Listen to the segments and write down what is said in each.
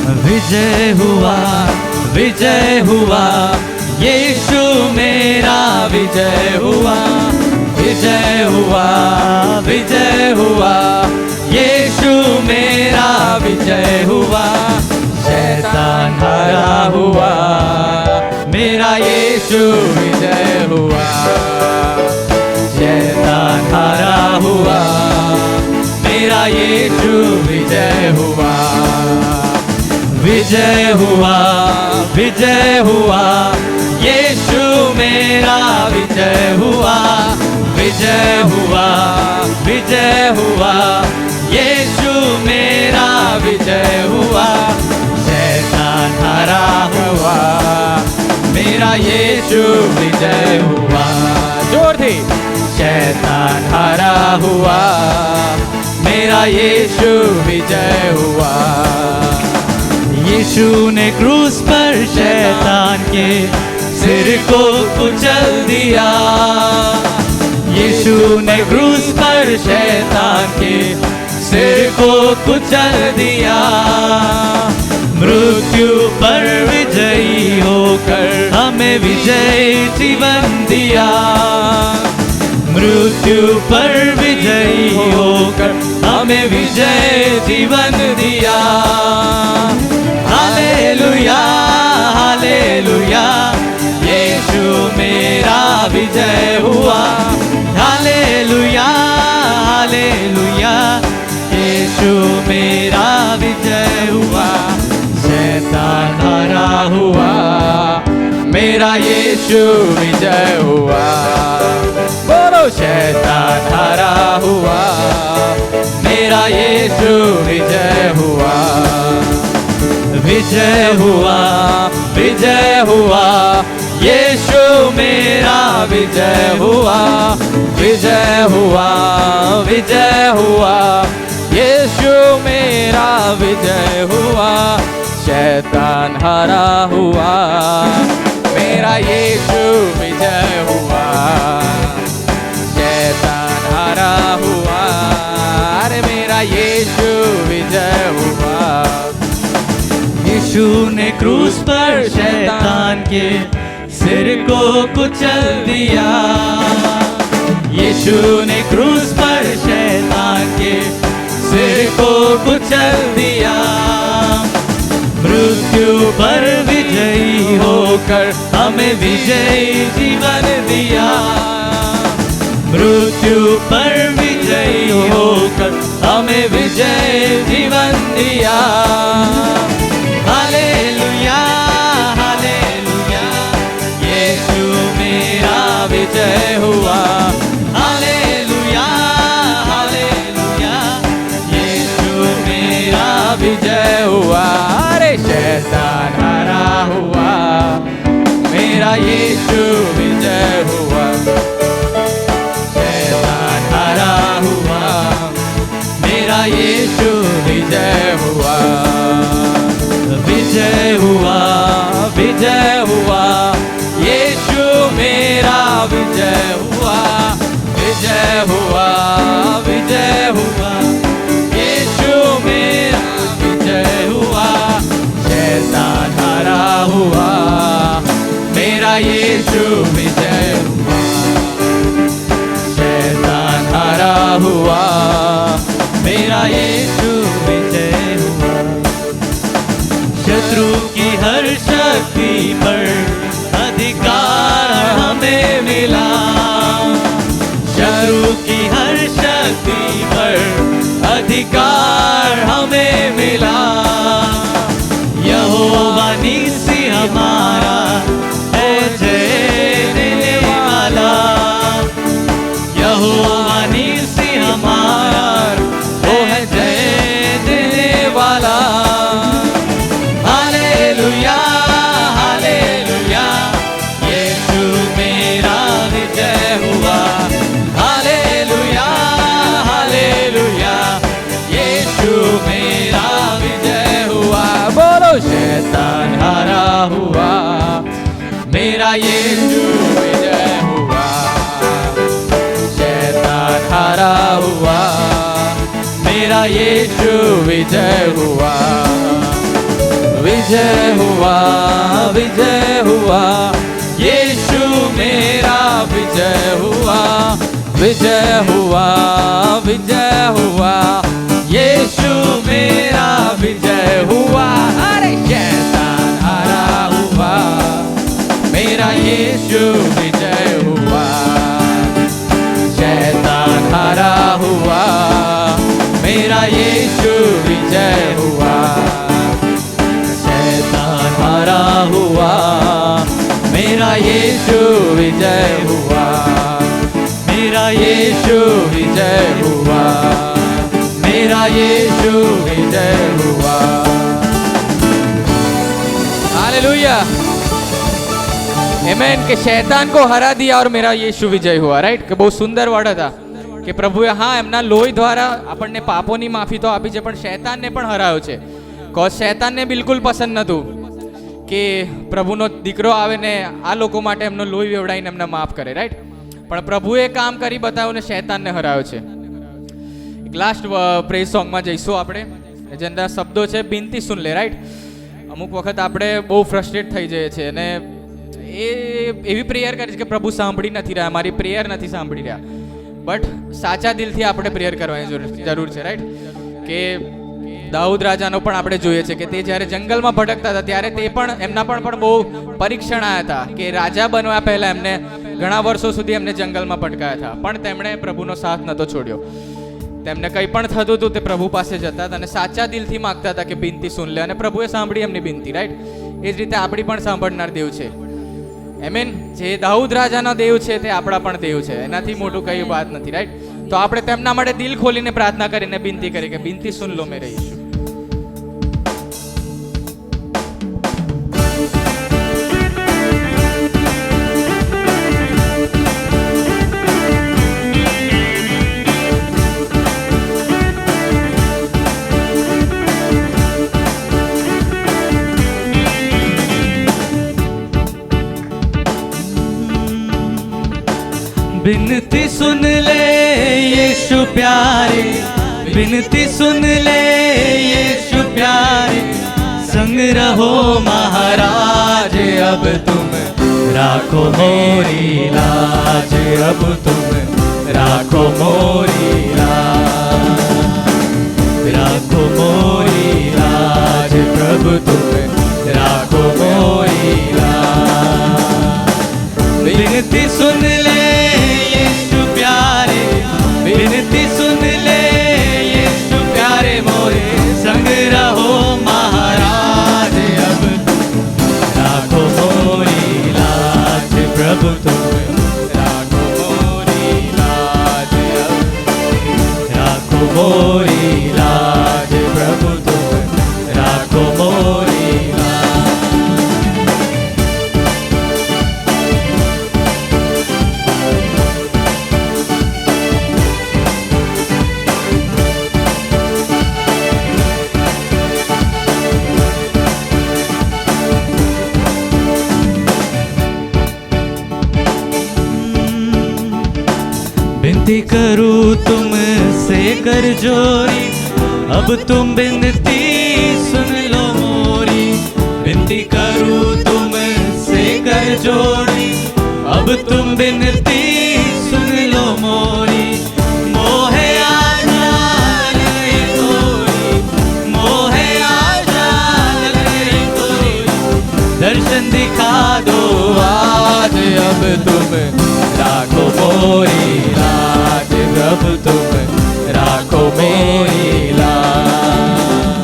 विजय हुआ, विजय हुआ, यीशु मेरा विजय हुआ, विजय हुआ, विजय हुआ, यीशु मेरा विजय हुआ। शैतान हारा हुआ, मेरा यीशु विजय हुआ। शैतान हारा हुआ, मेरा यीशु विजय हुआ। विजय हुआ, विजय हुआ, यीशु मेरा विजय हुआ, विजय हुआ, विजय हुआ, यीशु मेरा विजय हुआ। शैतान हारा हुआ, मेरा यीशु विजय हुआ। जोर से शैतान हारा हुआ, मेरा यीशु विजय हुआ। यीशु ने क्रूस पर शैतान के सिर को कुचल दिया। यीशु ने क्रूस पर शैतान के सिर को कुचल दिया। मृत्यु पर विजयी होकर हमें विजयी जीवन दिया। मृत्यु पर विजयी होकर हमें विजय जीवन दिया। हालेलुया, हालेलुया, यीशु मेरा विजय हुआ। हालेलुया, हालेलुया, यीशु मेरा विजय हुआ। शैतान हारा हुआ, मेरा यीशु विजय हुआ। बोलो शैतान हारा हुआ, मेरा यीशु विजय हुआ। विजय हुआ, विजय हुआ, यीशु मेरा विजय हुआ। विजय हुआ, विजय हुआ, यीशु मेरा विजय हुआ। शैतान हारा हुआ, मेरा यीशु विजय हुआ। शैतान हारा हुआ, अरे मेरा यीशु विजय हुआ। यीशु ने क्रूस पर शैतान के सिर को कुचल दिया। यीशु ने क्रूस पर शैतान के सिर को कुचल दिया। मृत्यु पर विजयी होकर हमें विजयी जीवन दिया। मृत्यु पर विजयी होकर हमें विजय जीवन दिया। हालेलुया, हालेलुया, यीशु मेरा विजय हुआ। हालेलुया, हालेलुया, यीशु मेरा विजय हुआ। अरे शैतान हारा हुआ, मेरा यीशु विजय हुआ। शैतान हारा हुआ, मेरा यीशु विजय हुआ। विजय हुआ, विजय हुआ, यीशु मेरा विजय हुआ। विजय हुआ, विजय हुआ, यीशु मेरा विजय हुआ। शैतान हारा हुआ, मेरा यीशु विजय हुआ। शैतान हारा हुआ, मेरा यीशु विजय हुआ। शत्रु की हर शक्ति पर अधिकार हमें मिला। शत्रु की हर शक्ति पर अधिकार हमें मिला। यहोवा नीसी हमारा है जय देने वाला। यहोवा नीसी हमारा वो है जय देने वाला। हालेलुया, हालेलुया, यीशु मेरा विजय हुआ। हालेलुया, हालेलुया, यीशु मेरा विजय हुआ। बोलो शैतान हारा हुआ, मेरा यीशु विजय हुआ। शैतान हारा हुआ, मेरा यीशु विजय हुआ। विजय हुआ, विजय हुआ, यीशु मेरा विजय हुआ, विजय हुआ, विजय हुआ, यीशु मेरा विजय हुआ। अरे शैतान हारा हुआ, मेरा यीशु विजय हुआ, शैतान हारा हुआ, मेरा यीशु विजय हुआ, शैतान हारा हुआ, मेरा यीशु विजय हुआ, मेरा यीशु विजय हुआ, मेरा यीशु विजय हुआ। हालेलुया, आमेन। के शैतान को हरा दिया और मेरा यीशु विजय हुआ, राइट। કે બહુ સુંદર વર્ડ હતા કે પ્રભુએ હા એમના લોહી દ્વારા આપણને પાપોની માફી તો આપી છે, પણ શૈતાનને પણ હરાયો છે. કોઝ શૈતાનને બિલકુલ પસંદ નહોતું કે પ્રભુનો દીકરો આવે ને આ લોકો માટે એમનો લોહી વેવડાઈને એમને માફ કરે, રાઈટ. પણ પ્રભુએ કામ કરી બતાવ્યું ને શૈતાનને હરાયો છે. એક લાસ્ટ પ્રેઝ સોંગમાં જઈશું આપણે, જેના શબ્દો છે બિનતી સુન લે, રાઈટ. અમુક વખત આપણે બહુ ફ્રસ્ટ્રેટ થઈ જઈએ છીએ અને એવી પ્રેયર કરી છે કે પ્રભુ સાંભળી નથી રહ્યા, મારી પ્રેયર નથી સાંભળી રહ્યા. બટ સાચા દિલથી આપણે પ્રેયર કરવાની જરૂર છે, રાઈટ. કે દાઉદ રાજાનો પણ આપણે જોઈએ છે કે તે જ્યારે જંગલમાં ભટકતા હતા ત્યારે તે પણ એમના પણ બહુ પરીક્ષણ આવ્યા હતા કે રાજા બનવા પહેલા એમને ઘણા વર્ષો સુધી એમને જંગલમાં ભટકાયા હતા, પણ તેમણે પ્રભુનો સાથ નહોતો છોડ્યો. તેમને કંઈ પણ થતું હતું તે પ્રભુ પાસે જતા હતા અને સાચા દિલથી માગતા હતા કે બિનતી સુન લે, અને પ્રભુએ સાંભળી એમની બિનતી, રાઈટ. એ જ રીતે આપણી પણ સાંભળનાર દેવ છે, આમેન. જે દાઉદ રાજાનો દેવ છે તે આપણા પણ દેવ છે, એનાથી મોટું કઈ વાત નથી, રાઈટ. તો આપણે તેમના માટે દિલ ખોલીને પ્રાર્થના કરીને બિનતી કરી કે બિનતી સુન લો મેરે યીશુ. बिनती सुन ले यीशु प्यारे, बिनती सुन ले यीशु प्यारे, संग रहो महाराज अब तुम, राखो मोरी लाज अब तुम, राखो मोरी लाज, राखो मोरी लाज प्रभु तुम, राखो मोरी लाज। बिनती सुन ले बिनती सुन ले यीशु प्यारे मोरे, संग रहो महाराज अब तुम, राखो मोरी लाज प्रभु तुम, राखो मोरी लाज अब, राखो मोरी लाज प्रभु तुम, राखो मोरी बिनती करूँ तुमसे कर जोरी, अब तुम बिनती सुन लो मोरी, बिनती करूँ तुमसे कर जोरी, अब तुम बिनती सुन लो मोरी। मोहे आजा लगे तोरी, मोहे आजा लगे तोरी, दर्शन दिखा दो आज अब तुम, राखो मोरी लाज अब तुम, राखो मोरी लाज,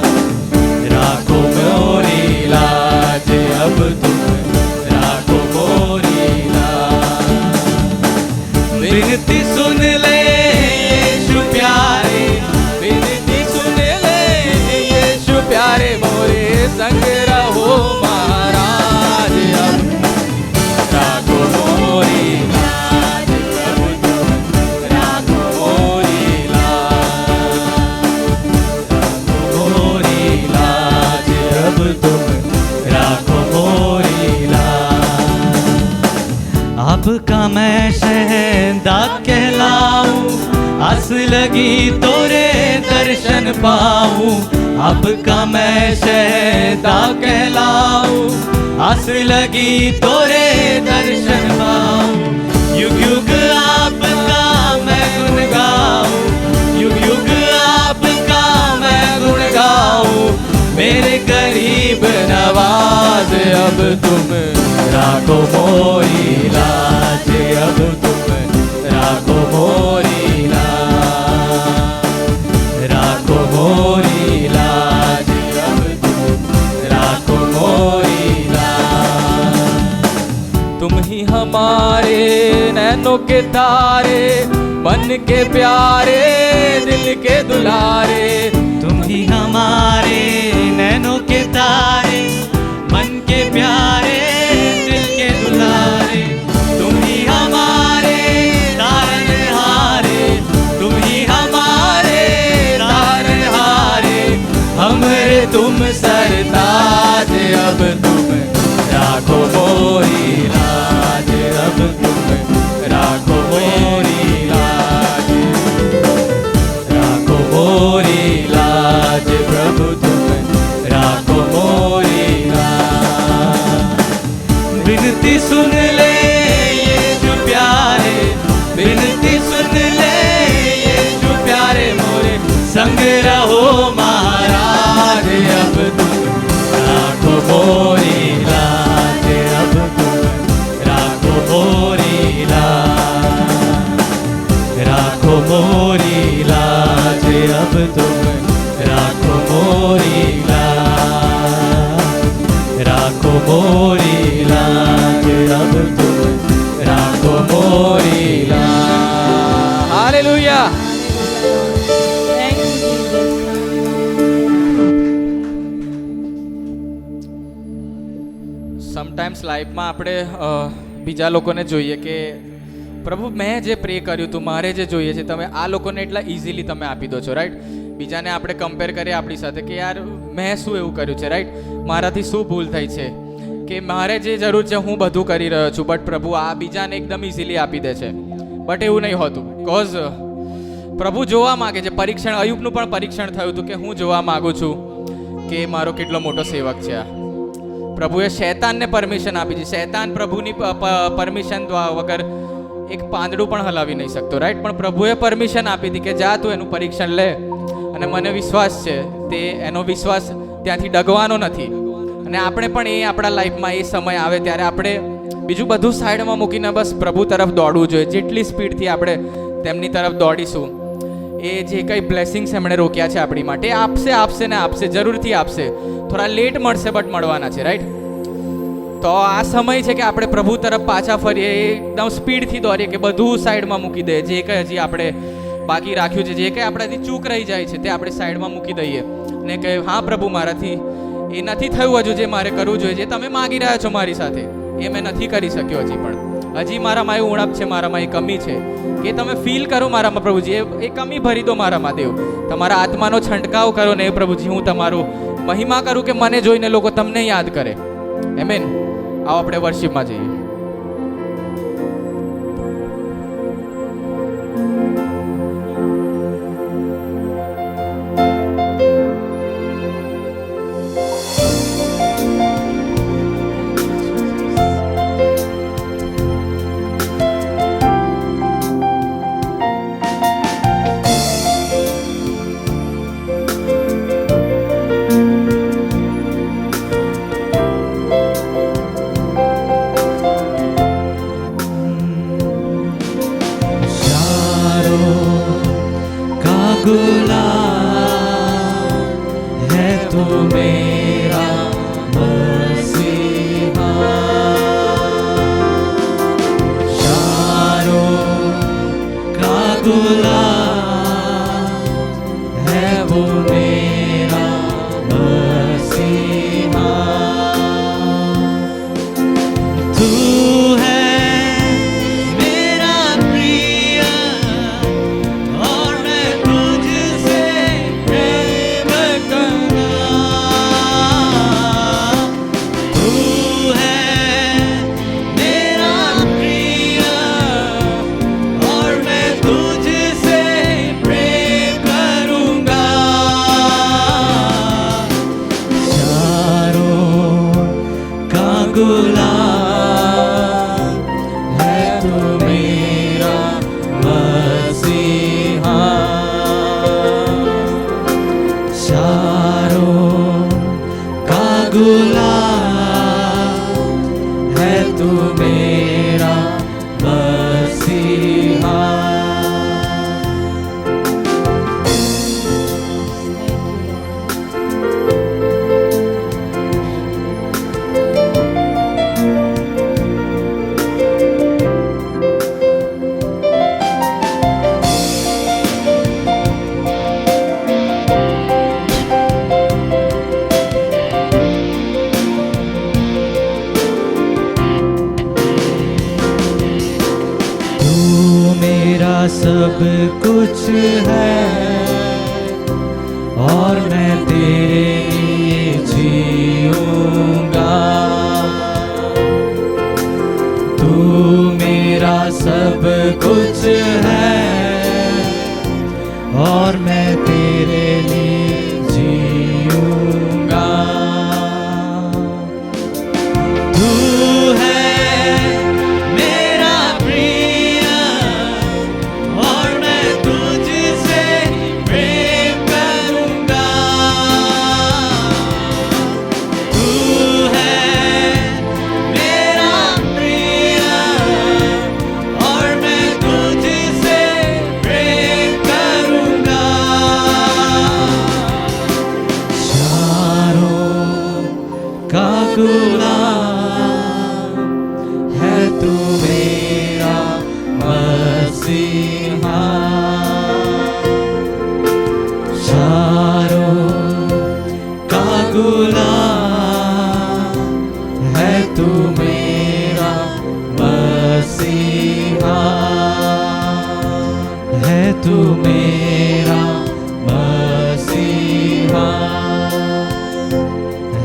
राखो मोरी लाज अब तुम, राखो मोरी लाज। बिनती सुन ले यीशु प्यारे, बिनती सुन ले यीशु प्यारे मोरे, संग रहो महाराज अब, राखो मोरी आपका मैं शहंदा कहलाऊं, आस लगी तोरे दर दर्शन पाऊं, आपका मैं शहदा कहलाऊं, आस लगी तोरे दर्शन पाऊं, युग युग आपका मैं गुण गाऊं, युग युग आपका मैं गुण गाऊं, मेरे गरीब नवाज अब तुम राखो मोरी लाज, अब तुम राखो मोरी लाज, राखो मोरी लाज, अब तुम राखो मोरी लाज। तुम ही हमारे नैनों के तारे, मन के प्यारे, दिल के दुलारे, तुम ही हमारे नैनों के तारे, मन के प्यारे, दिल के दुलारे, तुम ही हमारे तारनहारे, तुम ही हमारे तारनहारे, हमरे तुम सरताज, अब तुम राखो मोरी लाज, अब तुम राखो मोरी लाज, राखो मोरी लाज, प्रभु तुम राखो मोरी लाज। विनती सुन ले ये जो प्यारे, विनती सुन ले ये जो प्यारे मोरे, संग रहो महाराज, अब तुम राखो मोरी लाज, अब तुम राखो मोरी लाज, राखो मोरी लाज, अब तुम राखो मोरी लाज, राखो मोरी लाज, अब तुम राखो मोरी लाज। Hallelujah. Thank you, Jesus. Sometimes લાઈફમાં આપણે બીજા લોકોને જોઈએ કે પ્રભુ મેં જે પ્રે કર્યું તું, મારે જે જોઈએ છે તમે આ લોકોને એટલા ઇઝીલી તમે આપી દો છો, રાઈટ? બીજાને આપણે કમ્પેર કરીએ આપણી સાથે કે યાર મેં શું એવું કર્યું છે, રાઈટ? મારાથી શું ભૂલ થઈ છે કે મારે જે જરૂર છે હું બધું કરી રહ્યો છું, બટ પ્રભુ આ બીજાને એકદમ ઇઝીલી આપી દે છે. બટ એવું નહીં હોતું, કોઝ પ્રભુ જોવા માગે છે. પરીક્ષણ, અયુબનું પણ પરીક્ષણ થયું હતું કે હું જોવા માગું છું કે મારો કેટલો મોટો સેવક છે આ. પ્રભુએ શૈતાનને પરમિશન આપી છે. શૈતાન પ્રભુની પરમિશન વગર એક પાંદડું પણ હલાવી નહીં શકતો, રાઈટ? પણ પ્રભુએ પરમિશન આપી હતી કે જા તું એનું પરીક્ષણ લે, અને મને વિશ્વાસ છે તે એનો વિશ્વાસ ત્યાંથી ડગવાનો નથી. અને આપણે પણ એ આપણા લાઈફમાં એ સમય આવે ત્યારે આપણે બીજું બધું સાઈડમાં મૂકીને બસ પ્રભુ તરફ દોડવું જોઈએ. જેટલી સ્પીડથી આપણે તેમની તરફ દોડીશું, એ જે કંઈ બ્લેસિંગ્સ એમણે રોક્યા છે આપણી માટે આપશે, આપશે ને આપશે, જરૂરથી આપશે. થોડા લેટ મળશે બટ મળવાના છે, રાઈટ? તો આ સમય છે કે આપણે પ્રભુ તરફ પાછા ફરીએ, એકદમ સ્પીડથી દોડીએ, કે બધું સાઈડમાં મૂકી દઈએ. જે કંઈ હજી આપણે બાકી રાખ્યું છે, જે કંઈ આપણાથી ચૂક રહી જાય છે તે આપણે સાઈડમાં મૂકી દઈએ ને કહે હા પ્રભુ મારાથી એ નથી થયું હજુ જે મારે કરવું જોઈએ, જે તમે માગી રહ્યા છો મારી સાથે એ મેં નથી કરી શક્યો હજી, પણ હજી મારામાં એ ઉણપ છે, મારામાં એ કમી છે કે તમે ફીલ કરો મારામાં પ્રભુજી, એ કમી ભરી દો મારામાં દેવ. તમારા આત્માનો છંટકાવ કરો ને પ્રભુજી, હું તમારું મહિમા કરું કે મને જોઈને લોકો તમને યાદ કરે. આમેન. આવો આપણે વર્શિપમાં જઈએ. गुलाम है तू मेरा मसीहा। शारों का गुलाम है तू मेरा मसीहा। सब कुछ है और मैं तेरे लिए जीऊंगा। तू मेरा सब कुछ है और मैं तेरे लिए जीऊंगा। तू है मेरा प्रिय और मैं तुझसे प्रेम करूंगा। तू है मेरा प्रिय और मैं तुझसे प्रेम करूंगा। शारों का गुलाम है तू मेरा मसीहा। शारों का गुलाम है तू मेरा मसीहा। है तू मेरा मसीहा।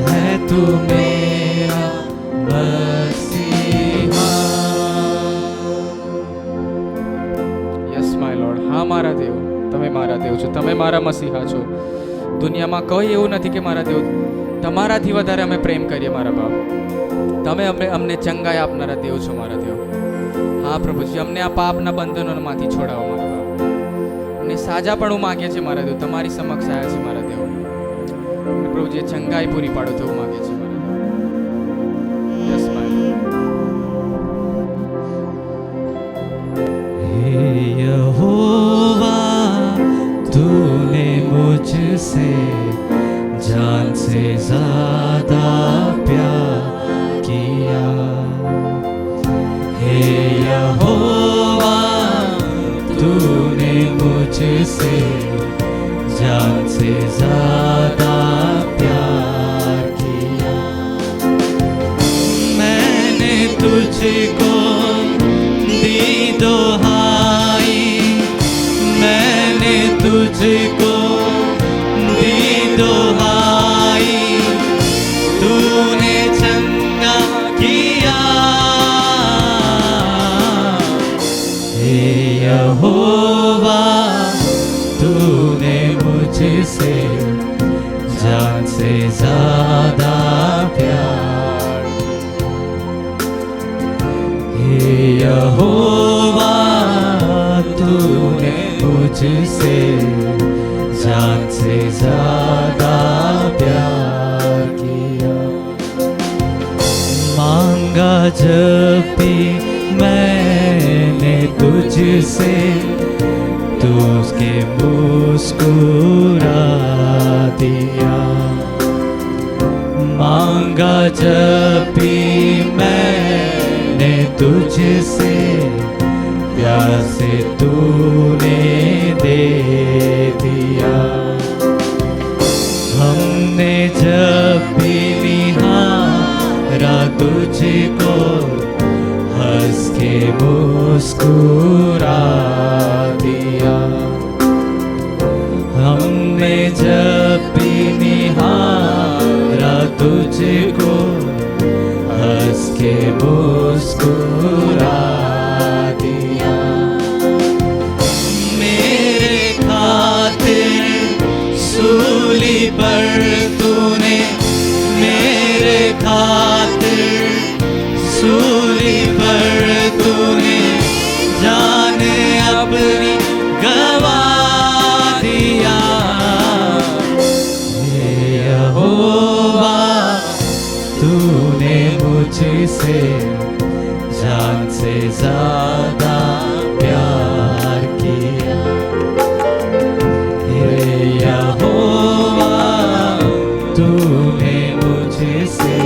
है तू मेरा मसीहा। યસ માય લોર્ડ, હા મારા દેવ, તમે મારા દેવ છો, તમે મારા મસીહા છો. દુનિયામાં કોઈ એવું નથી કે મારા દેવ તમારાથી વધારે અમે પ્રેમ કરીએ મારા બાપ. તમે અમને ચંગાઈ આપનારા દેવ છો મારા દેવ. હા પ્રભુજી, અમને આ પાપના બંધનોમાંથી છોડાવો મારા બાપ. અમને સાજાપણું માગીએ છીએ મારા દેવ, તમારી સમક્ષ આવ્યા છે મારા દેવ. અને પ્રભુજી ચંગાઈ પૂરી પાડો તેવું માગીએ છીએ મારા દેવ. યસ માય यहोवा तूने मुझसे जान से ज्यादा प्यार किया। हे यहोवा तूने मुझसे जान से ज्यादा प्यार किया। मैंने तुझको दी दोहाई, मैंने तुझको दी दोहाई, तूने चंगा किया। हे यहोवा तूने मुझसे जान से ज्यादा प्यार। हे यहोवा तूने मुझसे जान से ज्यादा प्यार किया। मांगा जब भी मैंने तुझसे, तू उसके मुस्कुरा दिया। मांगा जब भी मैंने तुझसे, प्यार से तूने दे दिया। हमने जब भी निहारा तुझको, हंस के मुस्कुरा दिया। हमने जब भी निहारा तुझको, हंस के मुस्कुरा दिया। मेरे खातिर सूली पर तूने मेरे खातिर मुझसे जान से ज्यादा प्यार किया। हे यहोवा तूने मुझसे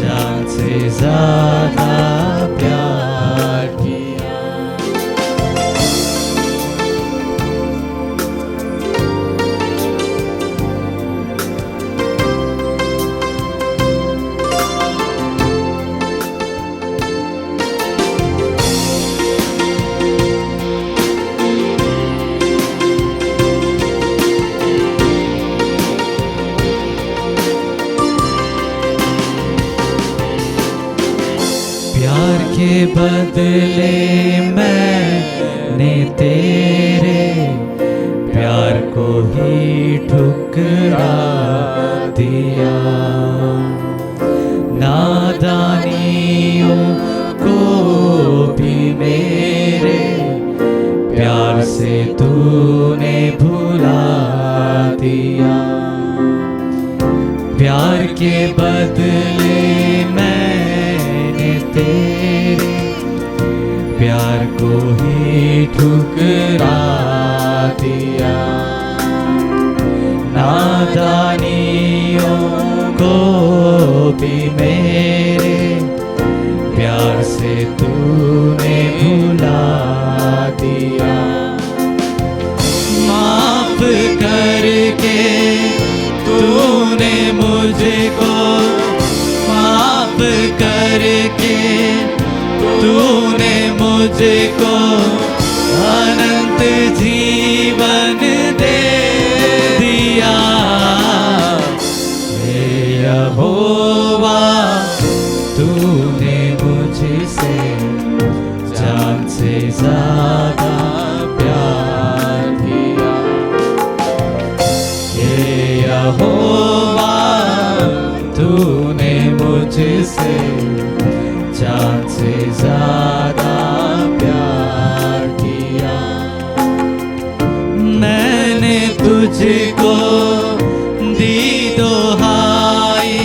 जान से ज्यादा प्यार किया। प्यार के बदले मैंने तेरे प्यार को ही ठुकरा दिया। नादानियों को भी मेरे प्यार से तूने भुला दिया। प्यार के बदले मैंने तेरे प्यार को ही ठुकरा दिया। नादानियों को भी मेरे प्यार से तूने भुला दिया। माफ करके तूने मुझको माफ करके तूने मुझको अनंत जीवन दे दिया। हे यहोवा तूने मुझसे जान से ज्यादा प्यार किया। हे यहोवा तूने मुझसे जान से ज्यादा प्यार किया। मैंने तुझको दी दुहाई,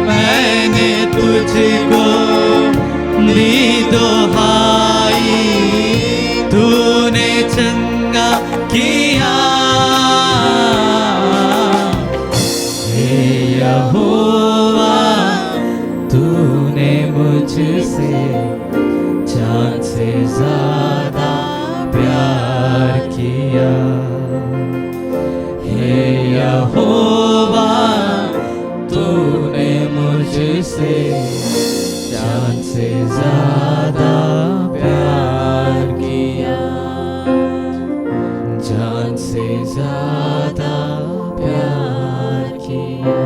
मैंने तुझको दी दुहाई, तूने चंगा किया। हे यहोवा तूने मुझसे जान से ज्यादा प्यार किया। हे यहोवा तूने मुझसे जान से ज्यादा प्यार किया। जान से ज्यादा प्यार किया।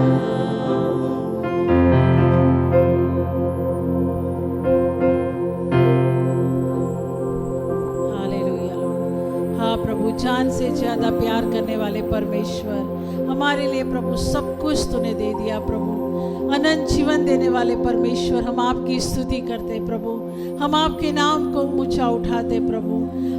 Hallelujah Lord. हाँ प्रभु, जान से ज्यादा प्यार करने वाले परमेश्वर, हमारे लिए प्रभु सब कुछ तूने दे दिया प्रभु। अनंत जीवन देने वाले परमेश्वर, हम आपकी स्तुति करते प्रभु, हम आपके नाम को ऊंचा उठाते प्रभु।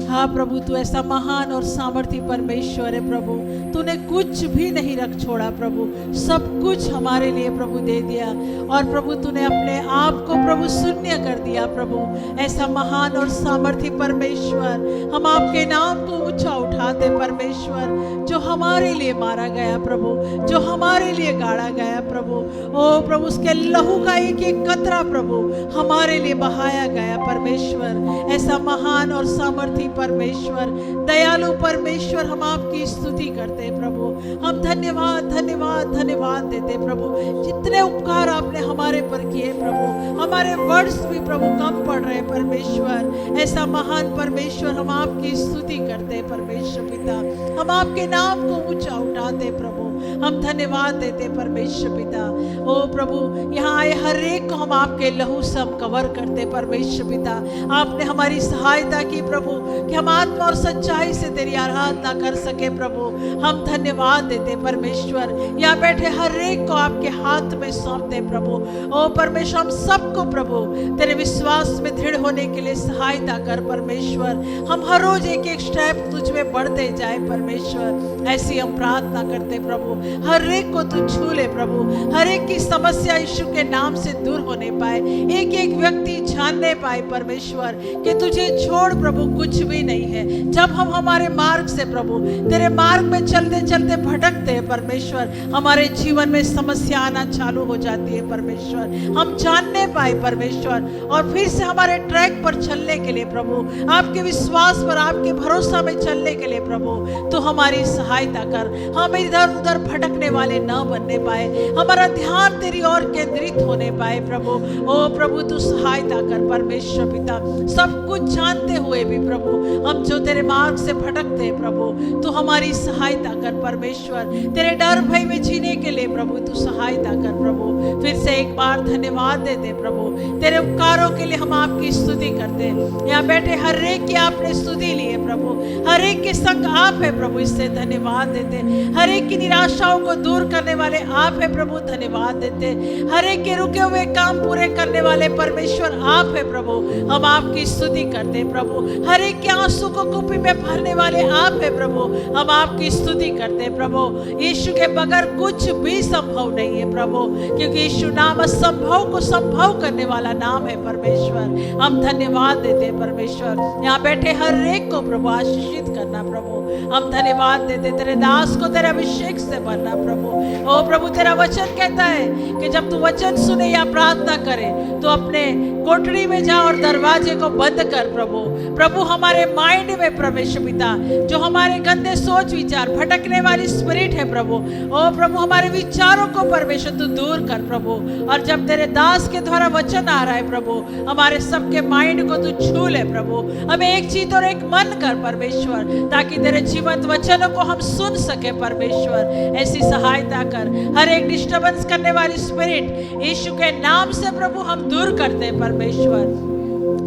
हाँ प्रभु, तू ऐसा महान और सामर्थी परमेश्वर है प्रभु। तूने कुछ भी नहीं रख छोड़ा प्रभु, सब कुछ हमारे लिए प्रभु दे दिया। और प्रभु तूने अपने आप को प्रभु शून्य कर दिया प्रभु। ऐसा महान और सामर्थी परमेश्वर, हम आपके नाम को ऊंचा उठाते परमेश्वर, जो हमारे लिए मारा गया प्रभु, जो हमारे लिए गाड़ा गया प्रभु। ओ प्रभु, उसके लहू का एक एक कतरा प्रभु हमारे लिए बहाया गया परमेश्वर। ऐसा महान और सामर्थी परमेश्वर, दयालु परमेश्वर, हम आपकी स्तुति करते हैं प्रभु। हम धन्यवाद धन्यवाद धन्यवाद देते प्रभु। जितने उपकार आपने हमारे पर किए प्रभु, हमारे वर्ड्स भी प्रभु कम पड़ रहे परमेश्वर। ऐसा महान परमेश्वर, हम आपकी स्तुति करते हैं परमेश्वर पिता। हम आपके नाम को ऊंचा उठाते प्रभु, हम धन्यवाद देते परमेश्वर पिता। ओ प्रभु, यहाँ आए हर एक को हम आपके लहू से हम कवर करते परमेश्वर पिता। आपने हमारी सहायता की प्रभु कि हम आत्मा और सच्चाई से तेरी आराधना कर सके प्रभु। हम धन्यवाद देते परमेश्वर। यहाँ बैठे हर एक को आपके हाथ में सौंपते प्रभु। ओ परमेश्वर, हम सबको प्रभु तेरे विश्वास में दृढ़ होने के लिए सहायता कर परमेश्वर। हम हर रोज एक एक स्टेप तुझ में बढ़ते जाए परमेश्वर। ऐसी हम प्रार्थना करते प्रभु। प्रभु, हर एक को तू छू ले प्रभु, हर एक की समस्या यीशु के नाम से दूर होने पाए, एक एक व्यक्ति जानने पाए परमेश्वर कि तुझे छोड़ प्रभु कुछ भी नहीं है। जब हम हमारे मार्ग से प्रभु तेरे मार्ग में चलते चलते भटकते हैं परमेश्वर, हमारे जीवन में समस्या आना चालू हो जाती है परमेश्वर, हम जानने पाए परमेश्वर, और फिर से हमारे ट्रैक पर चलने के लिए प्रभु, आपके विश्वास पर, आपके भरोसा में चलने के लिए प्रभु तो हमारी सहायता कर, हम इधर उधर भटकने वाले न बनने पाए, हमारा ध्यान तेरी ओर केंद्रित होने पाए प्रभु। ओ प्रभु तू सहायता कर परमेश्वर पिता, सब कुछ जानते हुए भी प्रभु हम जो तेरे मार्ग से भटकते हैं प्रभु तू हमारी सहायता कर परमेश्वर, तेरे डर भय में जीने के लिए प्रभु तू सहायता कर प्रभु। फिर से एक बार धन्यवाद देते प्रभु, तेरे उपकारों के लिए हम आपकी स्तुति करते हैं। यहाँ बैठे हर एक की आपने स्तुति ली है प्रभु, हर एक के संग आप है प्रभु, इससे धन्यवाद देते। हर एक की निराशाओं को दूर करने वाले आप है प्रभु, धन्यवाद देते। हर एक के रुके हुए काम पूरे करने वाले परमेश्वर आप है प्रभु, हम आपकी स्तुति करते प्रभु। हर एक के आंसू को कुप्पी में भरने वाले आप है प्रभु, हम आपकी स्तुति करते प्रभु। यीशु के बगैर कुछ भी संभव नहीं है प्रभु, क्योंकि यीशु नाम असंभव को संभव करने वाला नाम है परमेश्वर। हम धन्यवाद देते परमेश्वर, यहाँ बैठे हर एक को प्रभु आशीषित करना प्रभु। हम धन्यवाद देते, तेरे दास को तेरे अभिषेक से भरना प्रभु। ओ प्रभु तेरा वचन कहता है कि जब तू वचन सुने या प्रार्थना करे तो अपने कोठरी में जा और दरवाजे को बंद कर प्रभु। प्रभु हमारे माइंड में परमेश्वर पिता जो हमारे गंदे सोच विचार भटकने वाली स्पिरिट है प्रभु, ओ प्रभु हमारे विचारों को परमेश्वर तू दूर कर प्रभु। और जब तेरे दास के द्वारा वचन आ रहा है प्रभु, हमारे सबके माइंड को तू छू ले प्रभु। हमें एक चीज और एक मन कर परमेश्वर, ताकि तेरे जीवंत वचनों को हम सुन सके परमेश्वर। ऐसी सहायता कर, हर एक डिस्टर्बेंस करने वाली स्पिरिट यीशु के नाम से प्रभु हम दूर करते हैं परमेश्वर।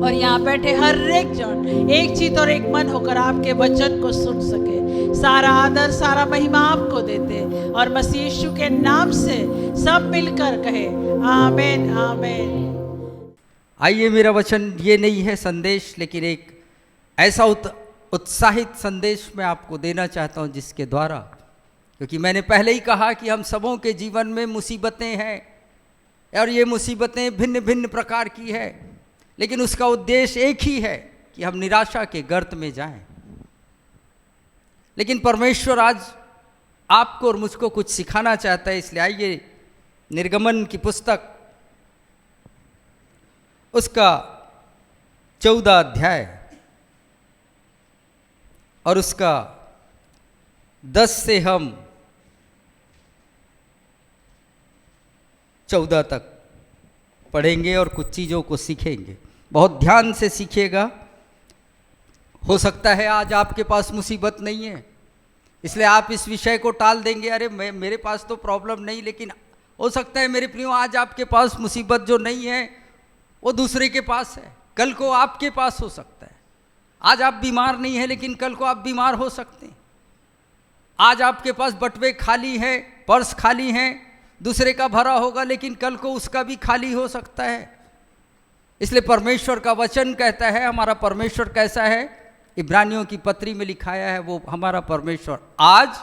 और यहाँ बैठे हर एक जन एक चीज और एक मन होकर आपके वचन को सुन सके। सारा आदर सारा महिमा आपको देते और मसीह यीशु के नाम से सब मिलकर कहे आमीन आमीन। आइए, मेरा वचन ये नहीं है संदेश, लेकिन एक ऐसा उत्साहित संदेश मैं आपको देना चाहता हूँ जिसके द्वारा, क्योंकि मैंने पहले ही कहा कि हम सबों के जीवन में मुसीबतें हैं और ये मुसीबतें भिन्न भिन्न प्रकार की है, लेकिन उसका उद्देश्य एक ही है कि हम निराशा के गर्त में जाएं। लेकिन परमेश्वर आज आपको और मुझको कुछ सिखाना चाहता है, इसलिए आइए निर्गमन की पुस्तक उसका 14 अध्याय और उसका 10 से हम 14 तक पढ़ेंगे और कुछ चीज़ों को सीखेंगे। बहुत ध्यान से सीखिएगा। हो सकता है आज आपके पास मुसीबत नहीं है, इसलिए आप इस विषय को टाल देंगे, अरे मेरे पास तो प्रॉब्लम नहीं। लेकिन हो सकता है मेरे प्रियो आज आपके पास मुसीबत जो नहीं है वो दूसरे के पास है, कल को आपके पास हो सकता है। आज आप बीमार नहीं हैं, लेकिन कल को आप बीमार हो सकते हैं। आज आपके पास बटुए खाली हैं, पर्स खाली हैं, दूसरे का भरा होगा, लेकिन कल को उसका भी खाली हो सकता है। इसलिए परमेश्वर का वचन कहता है, हमारा परमेश्वर कैसा है, इब्रानियों की पत्री में लिखाया है, वो हमारा परमेश्वर आज,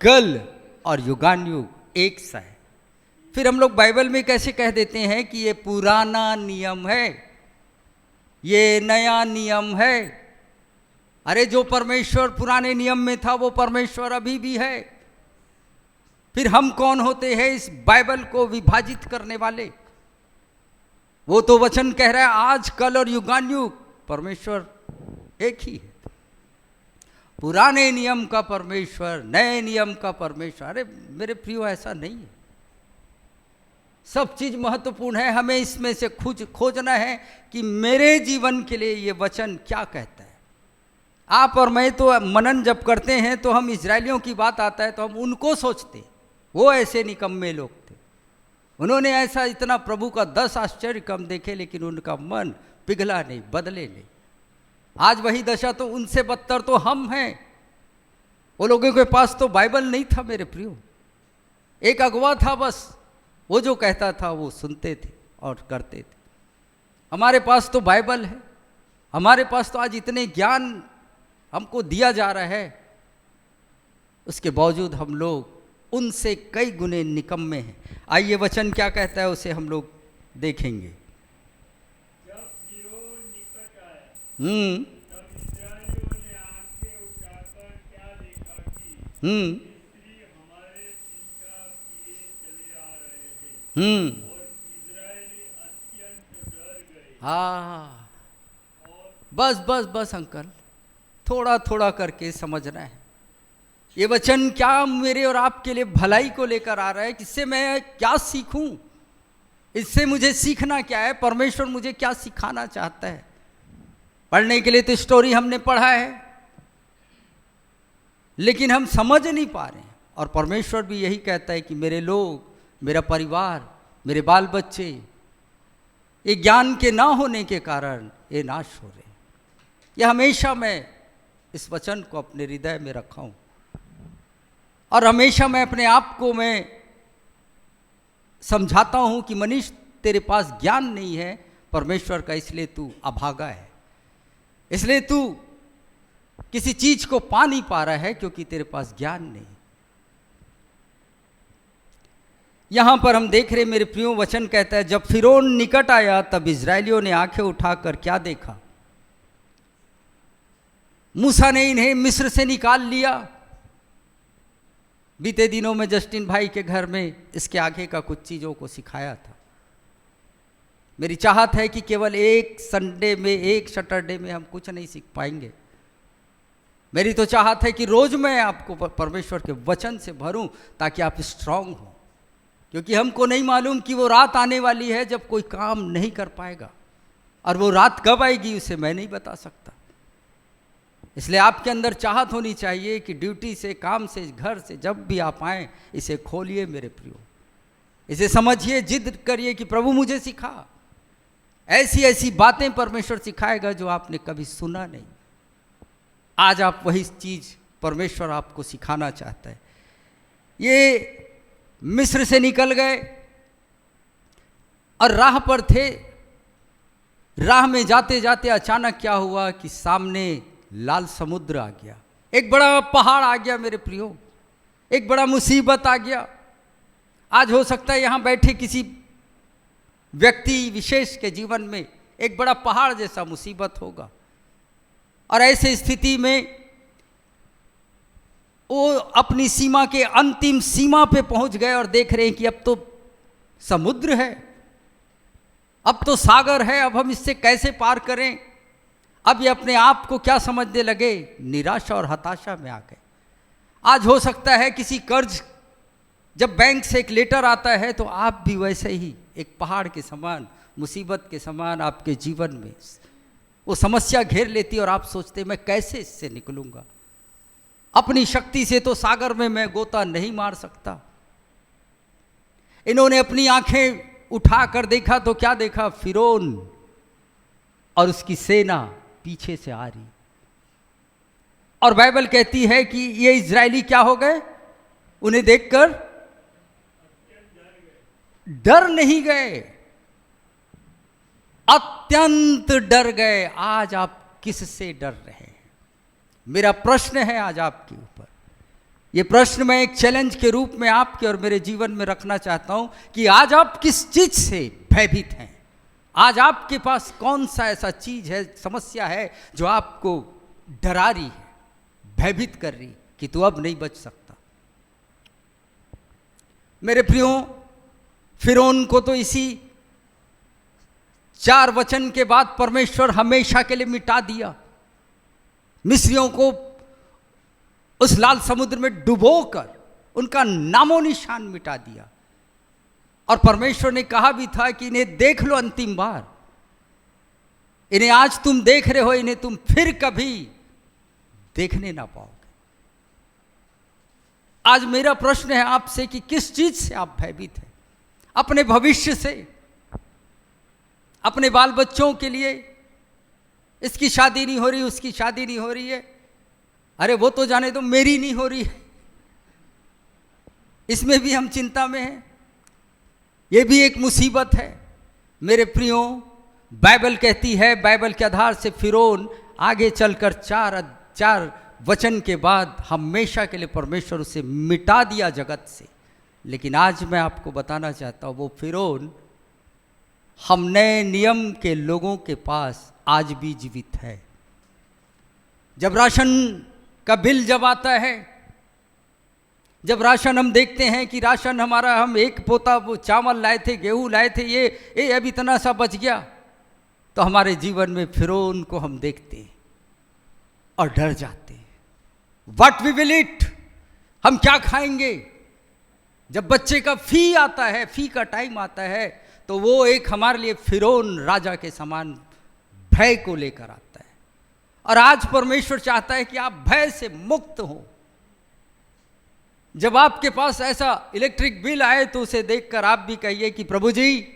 कल और युगानुयुग एक सा है। फिर हम लोग बाइबल में कैसे कह देते हैं कि ये पुराना नियम है, ये नया नियम है। अरे जो परमेश्वर पुराने नियम में था वो परमेश्वर अभी भी है। फिर हम कौन होते हैं इस बाइबल को विभाजित करने वाले? वो तो वचन कह रहा है आज, कल और युगानुयुग परमेश्वर एक ही है। पुराने नियम का परमेश्वर, नए नियम का परमेश्वर। अरे मेरे प्रियो, ऐसा नहीं है। सब चीज महत्वपूर्ण है, हमें इसमें से खोजना है कि मेरे जीवन के लिए ये वचन क्या कहता है। आप और मैं तो मनन जब करते हैं तो हम इजरायलियों की बात आता है तो हम उनको सोचते, वो ऐसे निकम्मे लोग थे, उन्होंने ऐसा इतना प्रभु का 10 आश्चर्य कम देखे, लेकिन उनका मन पिघला नहीं, बदले नहीं। आज वही दशा तो उनसे बदतर तो हम हैं। वो लोगों के पास तो बाइबल नहीं था मेरे प्रियो, एक अगवा था बस, वो जो कहता था वो सुनते थे और करते थे। हमारे पास तो बाइबल है, हमारे पास तो आज इतने ज्ञान हमको दिया जा रहा है, उसके बावजूद हम लोग उनसे कई गुने निकम्मे हैं। आइए वचन क्या कहता है उसे हम लोग देखेंगे। हाँ, बस बस बस अंकल, थोड़ा थोड़ा करके समझना है। ये वचन क्या मेरे और आपके लिए भलाई को लेकर आ रहा है, इससे मैं क्या सीखूं, इससे मुझे सीखना क्या है, परमेश्वर मुझे क्या सिखाना चाहता है। पढ़ने के लिए तो स्टोरी हमने पढ़ा है, लेकिन हम समझ नहीं पा रहे हैं। और परमेश्वर भी यही कहता है कि मेरे लोग, मेरा परिवार, मेरे बाल बच्चे, ये ज्ञान के ना होने के कारण ये नाश हो रहे हैं। यह हमेशा मैं इस वचन को अपने हृदय में रखा हूँ, और हमेशा मैं अपने आप को मैं समझाता हूँ कि मनीष तेरे पास ज्ञान नहीं है परमेश्वर का, इसलिए तू अभागा है, इसलिए तू किसी चीज को पा नहीं पा रहा है, क्योंकि तेरे पास ज्ञान नहीं। यहां पर हम देख रहे मेरे प्रियो, वचन कहता है जब फिरौन निकट आया तब इजरायलियों ने आंखें उठाकर क्या देखा? मूसा ने इन्हें मिस्र से निकाल लिया। बीते दिनों में जस्टिन भाई के घर में इसके आगे का कुछ चीजों को सिखाया था। मेरी चाहत है कि केवल एक संडे में, एक सैटरडे में हम कुछ नहीं सीख पाएंगे। मेरी तो चाहत है कि रोज मैं आपको परमेश्वर के वचन से भरूं, ताकि आप स्ट्रांग हो, क्योंकि हमको नहीं मालूम कि वो रात आने वाली है जब कोई काम नहीं कर पाएगा, और वो रात कब आएगी उसे मैं नहीं बता सकता। इसलिए आपके अंदर चाहत होनी चाहिए कि ड्यूटी से, काम से, घर से जब भी आप आएँ, इसे खोलिए मेरे प्रियो, इसे समझिए, जिद करिए कि प्रभु मुझे सिखा। ऐसी ऐसी बातें परमेश्वर सिखाएगा जो आपने कभी सुना नहीं। आज आप वही चीज परमेश्वर आपको सिखाना चाहता है। ये मिस्र से निकल गए और राह पर थे। राह में जाते जाते अचानक क्या हुआ कि सामने लाल समुद्र आ गया, एक बड़ा पहाड़ आ गया मेरे प्रियो, एक बड़ा मुसीबत आ गया। आज हो सकता है यहां बैठे किसी व्यक्ति विशेष के जीवन में एक बड़ा पहाड़ जैसा मुसीबत होगा, और ऐसे स्थिति में वो अपनी सीमा के अंतिम सीमा पे पहुंच गए और देख रहे हैं कि अब तो समुद्र है, अब तो सागर है, अब हम इससे कैसे पार करें। अब ये अपने आप को क्या समझने लगे? निराशा और हताशा में आ गए। आज हो सकता है किसी कर्ज, जब बैंक से एक लेटर आता है तो आप भी वैसे ही एक पहाड़ के समान, मुसीबत के समान आपके जीवन में वो समस्या घेर लेती है, और आप सोचते मैं कैसे इससे निकलूंगा। अपनी शक्ति से तो सागर में मैं गोता नहीं मार सकता। इन्होंने अपनी आंखें उठाकर देखा तो क्या देखा? फिरौन और उसकी सेना पीछे से आ रही। और बाइबल कहती है कि ये इजरायली क्या हो गए? उन्हें देखकर डर नहीं गए, अत्यंत डर गए। आज आप किससे डर रहे हैं? मेरा प्रश्न है आज आपके ऊपर। यह प्रश्न मैं एक चैलेंज के रूप में आपके और मेरे जीवन में रखना चाहता हूं कि आज आप किस चीज से भयभीत हैं? आज आपके पास कौन सा ऐसा चीज है, समस्या है जो आपको डरा रही है, भयभीत कर रही कि तू अब नहीं बच सकता? मेरे प्रियो, फिरौन को तो इसी 4 वचन के बाद परमेश्वर हमेशा के लिए मिटा दिया। मिस्रियों को उस लाल समुद्र में डुबोकर उनका नामो निशान मिटा दिया। और परमेश्वर ने कहा भी था कि इन्हें देख लो अंतिम बार, इन्हें आज तुम देख रहे हो, इन्हें तुम फिर कभी देखने ना पाओगे। आज मेरा प्रश्न है आपसे कि किस चीज से आप भयभीत हैं? अपने भविष्य से, अपने बाल बच्चों के लिए, इसकी शादी नहीं हो रही, उसकी शादी नहीं हो रही है, अरे वो तो जाने दो, मेरी नहीं हो रही है, इसमें भी हम चिंता में हैं। ये भी एक मुसीबत है। मेरे प्रियो, बाइबल कहती है, बाइबल के आधार से फिरौन आगे चलकर चार वचन के बाद हमेशा के लिए परमेश्वर उसे मिटा दिया जगत से। लेकिन आज मैं आपको बताना चाहता हूँ वो फिरौन हम नए नियम के लोगों के पास आज भी जीवित है। जब राशन का बिल जब आता है, जब राशन हम देखते हैं कि राशन हमारा, हम एक पोता वो चावल लाए थे, गेहूं लाए थे, ये अब इतना सा बच गया, तो हमारे जीवन में फिरौन को हम देखते हैं और डर जाते हैं। व्हाट वी विल ईट, हम क्या खाएंगे। जब बच्चे का फी आता है, फी का टाइम आता है, तो वो एक हमारे लिए फिरौन राजा के समान भय को लेकर आता है। और आज परमेश्वर चाहता है कि आप भय से मुक्त हो। जब आपके पास ऐसा इलेक्ट्रिक बिल आए तो उसे देखकर आप भी कहिए कि प्रभु जी,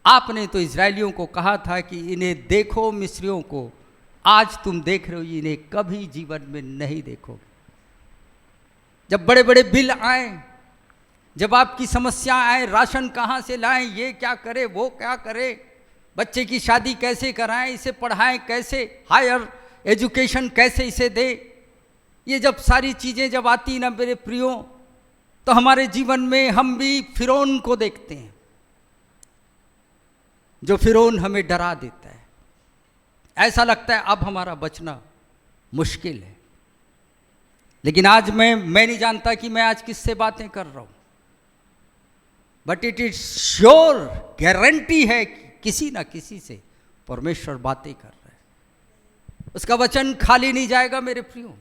आपने तो इजरायलियों को कहा था कि इन्हें देखो मिस्रियों को, आज तुम देख रहे हो, इन्हें कभी जीवन में नहीं देखोगे। जब बड़े बड़े बिल आए, जब आपकी समस्या आए, राशन कहाँ से लाएं, ये क्या करे, वो क्या करे, बच्चे की शादी कैसे कराएं, इसे पढ़ाएं कैसे, हायर एजुकेशन कैसे इसे दे, ये जब सारी चीज़ें जब आती ना मेरे प्रियो, तो हमारे जीवन में हम भी फिरौन को देखते हैं, जो फिरौन हमें डरा देता है। ऐसा लगता है अब हमारा बचना मुश्किल है। लेकिन आज मैं नहीं जानता कि मैं आज किससे बातें कर रहा हूं, but it is sure, guarantee है कि किसी ना किसी से परमेश्वर बातें कर रहा है। उसका वचन खाली नहीं जाएगा मेरे प्रियो।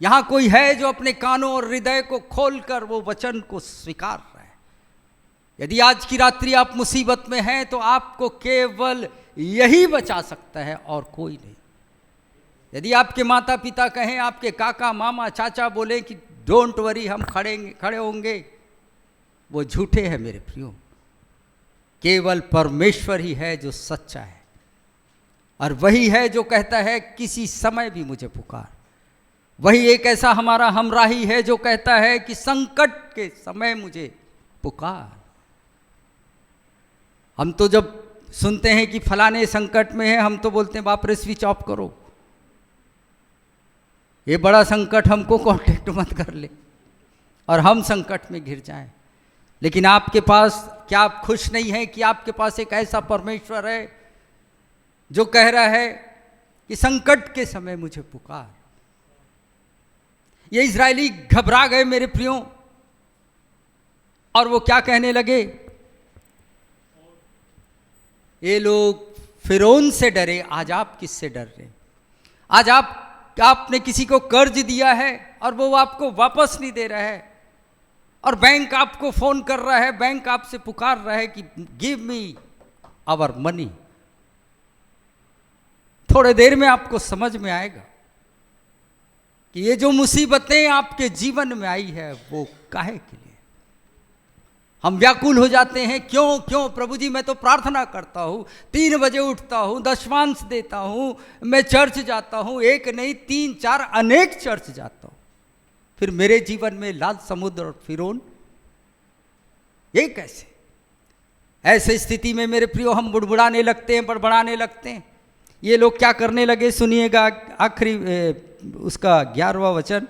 यहां कोई है जो अपने कानों और हृदय को खोलकर वो वचन को स्वीकार रहा है। यदि आज की रात्रि आप मुसीबत में हैं तो आपको केवल यही बचा सकता है और कोई नहीं। यदि आपके माता पिता कहें, आपके काका मामा चाचा बोले कि डोंट वरी हम खड़े होंगे, वो झूठे हैं मेरे प्रियो। केवल परमेश्वर ही है जो सच्चा है, और वही है जो कहता है किसी समय भी मुझे पुकार। वही एक ऐसा हमारा हमराही है जो कहता है कि संकट के समय मुझे पुकार। हम तो जब सुनते हैं कि फलाने संकट में है, हम तो बोलते हैं बाप रे स्विच ऑफ करो, ये बड़ा संकट, हमको कांटेक्ट मत कर ले और हम संकट में घिर जाएं। लेकिन आपके पास, क्या आप खुश नहीं हैं कि आपके पास एक ऐसा परमेश्वर है जो कह रहा है कि संकट के समय मुझे पुकार। ये इजरायली घबरा गए मेरे प्रियो, और वो क्या कहने लगे, ये लोग फिरौन से डरे, आज आप किससे डर रहे? आज आपने किसी को कर्ज दिया है और वो आपको वापस नहीं दे रहा है, और बैंक आपको फोन कर रहा है, बैंक आपसे पुकार रहा है कि गिव मी आवर मनी। थोड़े देर में आपको समझ में आएगा कि ये जो मुसीबतें आपके जीवन में आई है वो काहे के लिए। हम व्याकुल हो जाते हैं, क्यों प्रभु जी, मैं तो प्रार्थना करता हूँ, 3 बजे उठता हूँ, दशमांश देता हूँ, मैं चर्च जाता हूँ, एक नहीं 3 4 अनेक चर्च जाता हूँ, फिर मेरे जीवन में लाल समुद्र और फिरौन, ये कैसे? ऐसे स्थिति में मेरे प्रियो हम बुड़बुड़ाने लगते हैं, बड़बड़ाने लगते हैं। ये लोग क्या करने लगे, सुनिएगा आखिरी उसका 11वां वचन।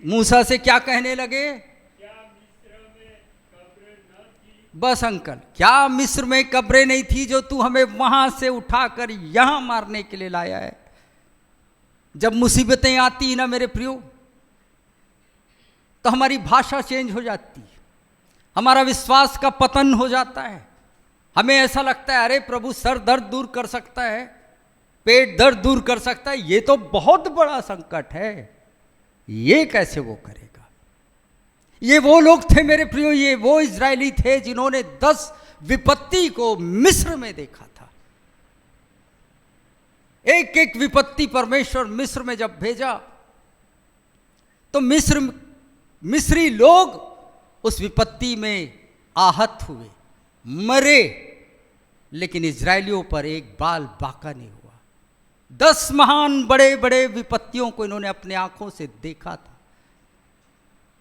मूसा से क्या कहने लगे? बस अंकल, क्या मिस्र में कब्रें नहीं थी जो तू हमें वहां से उठाकर यहां मारने के लिए लाया है? जब मुसीबतें आती ना मेरे प्रियो, तो हमारी भाषा चेंज हो जाती है, हमारा विश्वास का पतन हो जाता है। हमें ऐसा लगता है अरे प्रभु सर दर्द दूर कर सकता है, पेट दर्द दूर कर सकता है, ये तो बहुत बड़ा संकट है, ये कैसे वो करेगा? ये वो लोग थे मेरे प्रियो, ये वो इजरायली थे जिन्होंने 10 विपत्ति को मिस्र में देखा था। एक एक विपत्ति परमेश्वर मिस्र में जब भेजा तो मिस्री लोग उस विपत्ति में आहत हुए, मरे, लेकिन इजरायलियों पर एक बाल बाका नहीं हुआ। 10 महान बड़े बड़े विपत्तियों को इन्होंने अपने आंखों से देखा था,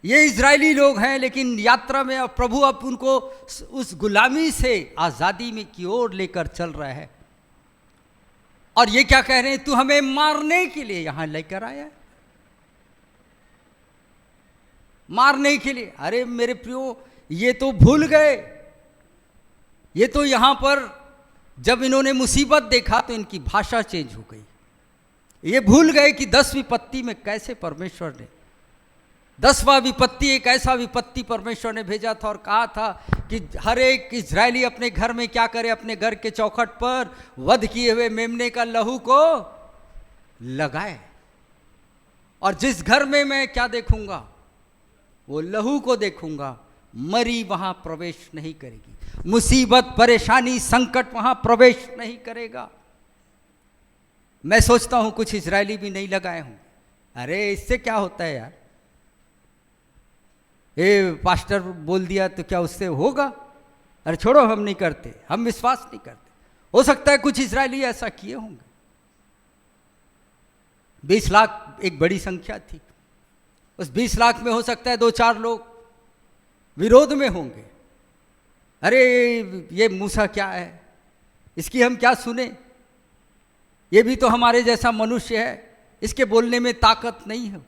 ये इजरायली लोग हैं, लेकिन यात्रा में अब प्रभु अब उनको उस गुलामी से आज़ादी में की ओर लेकर चल रहा है। और ये क्या कह रहे हैं, तू हमें मारने के लिए यहां लेकर आया है, मारने के लिए। अरे मेरे प्रियो, ये तो भूल गए, ये तो यहां पर जब इन्होंने मुसीबत देखा तो इनकी भाषा चेंज हो गई। ये भूल गए कि 10 विपत्ति में कैसे परमेश्वर ने 10वां विपत्ति, एक ऐसा विपत्ति परमेश्वर ने भेजा था और कहा था कि हर एक इजरायली अपने घर में क्या करे, अपने घर के चौखट पर वध किए हुए मेमने का लहू को लगाए। और जिस घर में मैं क्या देखूंगा, वो लहू को देखूंगा, मरी वहां प्रवेश नहीं करेगी, मुसीबत, परेशानी, संकट वहां प्रवेश नहीं करेगा। मैं सोचता हूं कुछ इजरायली भी नहीं लगाए होंगे। अरे इससे क्या होता है यार, ये पास्टर बोल दिया तो क्या उससे होगा, अरे छोड़ो, हम नहीं करते, हम विश्वास नहीं करते। हो सकता है कुछ इजरायली ऐसा किए होंगे। 20 लाख एक बड़ी संख्या थी, उस 20 लाख में हो सकता है 2-4 लोग विरोध में होंगे। अरे ये मूसा क्या है, इसकी हम क्या सुने, ये भी तो हमारे जैसा मनुष्य है, इसके बोलने में ताकत नहीं है।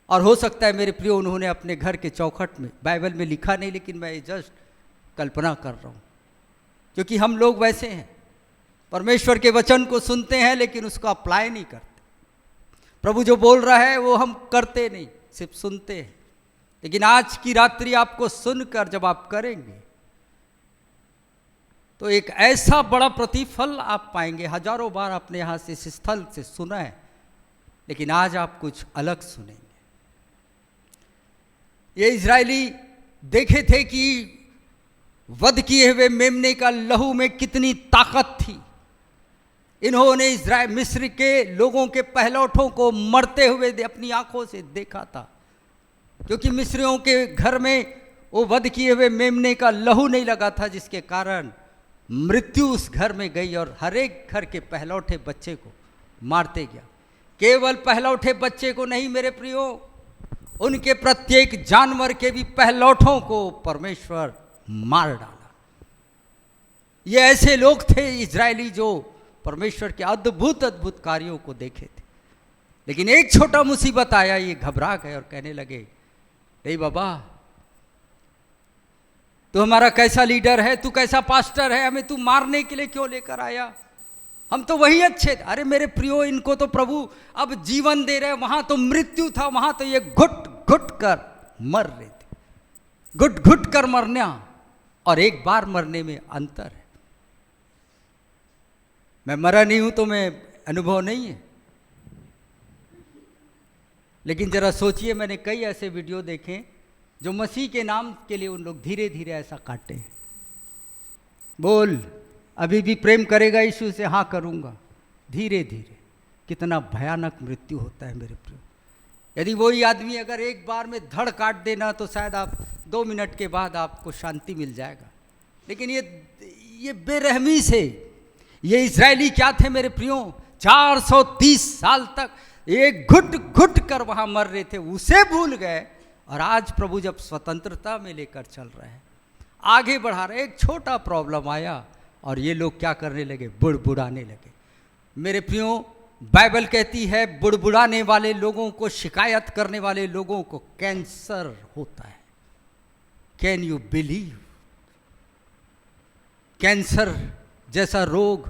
और हो सकता है मेरे प्रियो, उन्होंने अपने घर के चौखट में, बाइबल में लिखा नहीं लेकिन मैं जस्ट कल्पना कर रहा हूँ, क्योंकि हम लोग वैसे हैं, परमेश्वर के वचन को सुनते हैं लेकिन उसको अप्लाई नहीं करते। प्रभु जो बोल रहा है वो हम करते नहीं, सिर्फ सुनते हैं। लेकिन आज की रात्रि आपको सुनकर जब आप करेंगे तो एक ऐसा बड़ा प्रतिफल आप पाएंगे। हजारों बार आपने यहाँ से इस स्थल से सुना है, लेकिन आज आप कुछ अलग सुनेंगे। ये इजरायली देखे थे कि वध किए हुए मेमने का लहू में कितनी ताकत थी। इन्होंने इजराइल मिस्र के लोगों के पहलौठों को मरते हुए अपनी आंखों से देखा था, क्योंकि मिस्रियों के घर में वो वध किए हुए मेमने का लहू नहीं लगा था, जिसके कारण मृत्यु उस घर में गई और हर एक घर के पहलौठे बच्चे को मारते गया। केवल पहलौठे बच्चे को नहीं मेरे प्रियो, उनके प्रत्येक जानवर के भी पहलौठों को परमेश्वर मार डाला। ये ऐसे लोग थे इजरायली जो परमेश्वर के अद्भुत अद्भुत कार्यों को देखे थे। लेकिन एक छोटा मुसीबत आया, ये घबरा गए और कहने लगे, नहीं बाबा, तू हमारा कैसा लीडर है, तू कैसा पास्टर है, हमें तू मारने के लिए क्यों लेकर आया, हम तो वही अच्छे थे। अरे मेरे प्रियो, इनको तो प्रभु अब जीवन दे रहे, वहां तो मृत्यु था, वहां तो ये घुट घुट कर मर रहे थे। घुट घुट कर मरना और एक बार मरने में अंतर है। मैं मरा नहीं हूं तो मैं अनुभव नहीं है, लेकिन जरा सोचिए, मैंने कई ऐसे वीडियो देखे जो मसीह के नाम के लिए उन लोग धीरे धीरे ऐसा काटे हैं। बोल, अभी भी प्रेम करेगा यीशु से? हाँ करूँगा। धीरे धीरे कितना भयानक मृत्यु होता है मेरे प्रियो। यदि वही आदमी अगर एक बार में धड़ काट देना तो शायद आप 2 मिनट के बाद आपको शांति मिल जाएगा। लेकिन ये बेरहमी से, ये इजरायली क्या थे मेरे प्रियो, 430 साल तक एक घुट घुट कर वहाँ मर रहे थे, उसे भूल गए। और आज प्रभु जब स्वतंत्रता में लेकर चल रहे हैं, आगे बढ़ा रहे, एक छोटा प्रॉब्लम आया और ये लोग क्या करने लगे, बुड़बुड़ाने लगे। मेरे प्रियो, बाइबल कहती है बुड़बुड़ाने वाले लोगों को, शिकायत करने वाले लोगों को कैंसर होता है। Can you believe? कैंसर जैसा रोग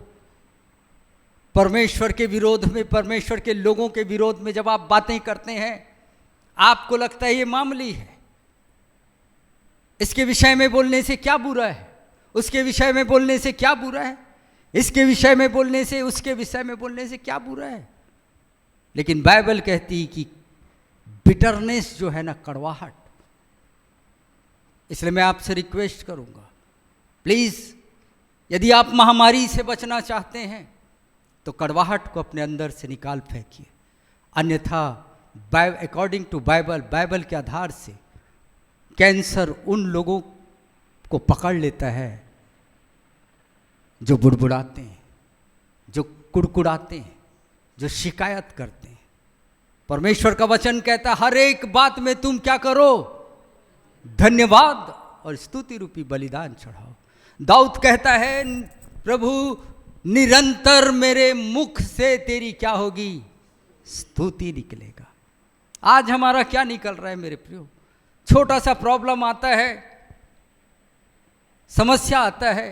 परमेश्वर के विरोध में, परमेश्वर के लोगों के विरोध में जब आप बातें करते हैं, आपको लगता है ये मामूली है, इसके विषय में बोलने से क्या बुरा है, उसके विषय में बोलने से क्या बुरा है, इसके विषय में बोलने से, उसके विषय में बोलने से क्या बुरा है। लेकिन बाइबल कहती है कि बिटरनेस जो है ना, कड़वाहट। इसलिए मैं आपसे रिक्वेस्ट करूंगा, प्लीज, यदि आप महामारी से बचना चाहते हैं तो कड़वाहट को अपने अंदर से निकाल फेंकिए। अन्यथा अकॉर्डिंग टू बाइबल के आधार से कैंसर उन लोगों को पकड़ लेता है जो बुड़बुड़ाते हैं, जो कुड़कुड़ाते हैं, जो शिकायत करते हैं। परमेश्वर का वचन कहता है हर एक बात में तुम क्या करो, धन्यवाद और स्तुति रूपी बलिदान चढ़ाओ। दाऊद कहता है प्रभु निरंतर मेरे मुख से तेरी क्या होगी, स्तुति निकलेगा। आज हमारा क्या निकल रहा है मेरे प्रियो, छोटा सा प्रॉब्लम आता है, समस्या आता है,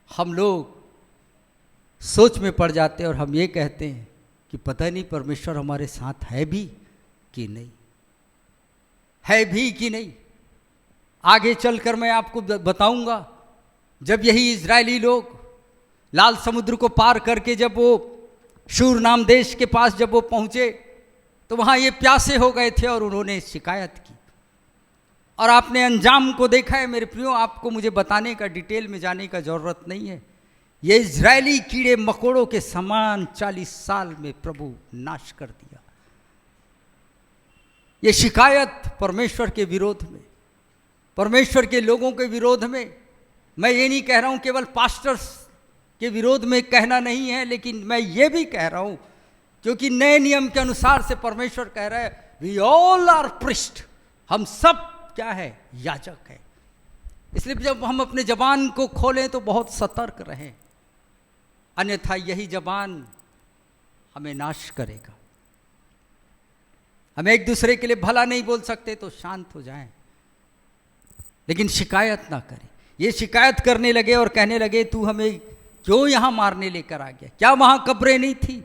हम लोग सोच में पड़ जाते हैं और हम ये कहते हैं कि पता नहीं परमेश्वर हमारे साथ है भी कि नहीं, है भी कि नहीं। आगे चलकर मैं आपको बताऊंगा, जब यही इजरायली लोग लाल समुद्र को पार करके जब वो शूर नाम देश के पास जब वो पहुंचे तो वहाँ ये प्यासे हो गए थे और उन्होंने शिकायत की, और आपने अंजाम को देखा है मेरे प्रियो। आपको मुझे बताने का, डिटेल में जाने का ज़रूरत नहीं है। ये इजरायली कीड़े मकोड़ों के समान 40 साल में प्रभु नाश कर दिया। ये शिकायत परमेश्वर के विरोध में, परमेश्वर के लोगों के विरोध में, मैं ये नहीं कह रहा हूँ केवल पास्टर्स के विरोध में कहना नहीं है, लेकिन मैं ये भी कह रहा हूँ क्योंकि नए नियम के अनुसार से परमेश्वर कह रहा है वी ऑल आर प्रिस्ट, हम सब क्या है, याजक है। इसलिए जब हम अपने जबान को खोलें तो बहुत सतर्क रहें, अन्यथा यही जबान हमें नाश करेगा। हम एक दूसरे के लिए भला नहीं बोल सकते तो शांत हो जाएं, लेकिन शिकायत ना करें। ये शिकायत करने लगे और कहने लगे तू हमें क्यों यहाँ मारने लेकर आ गया, क्या वहाँ कब्रें नहीं थी?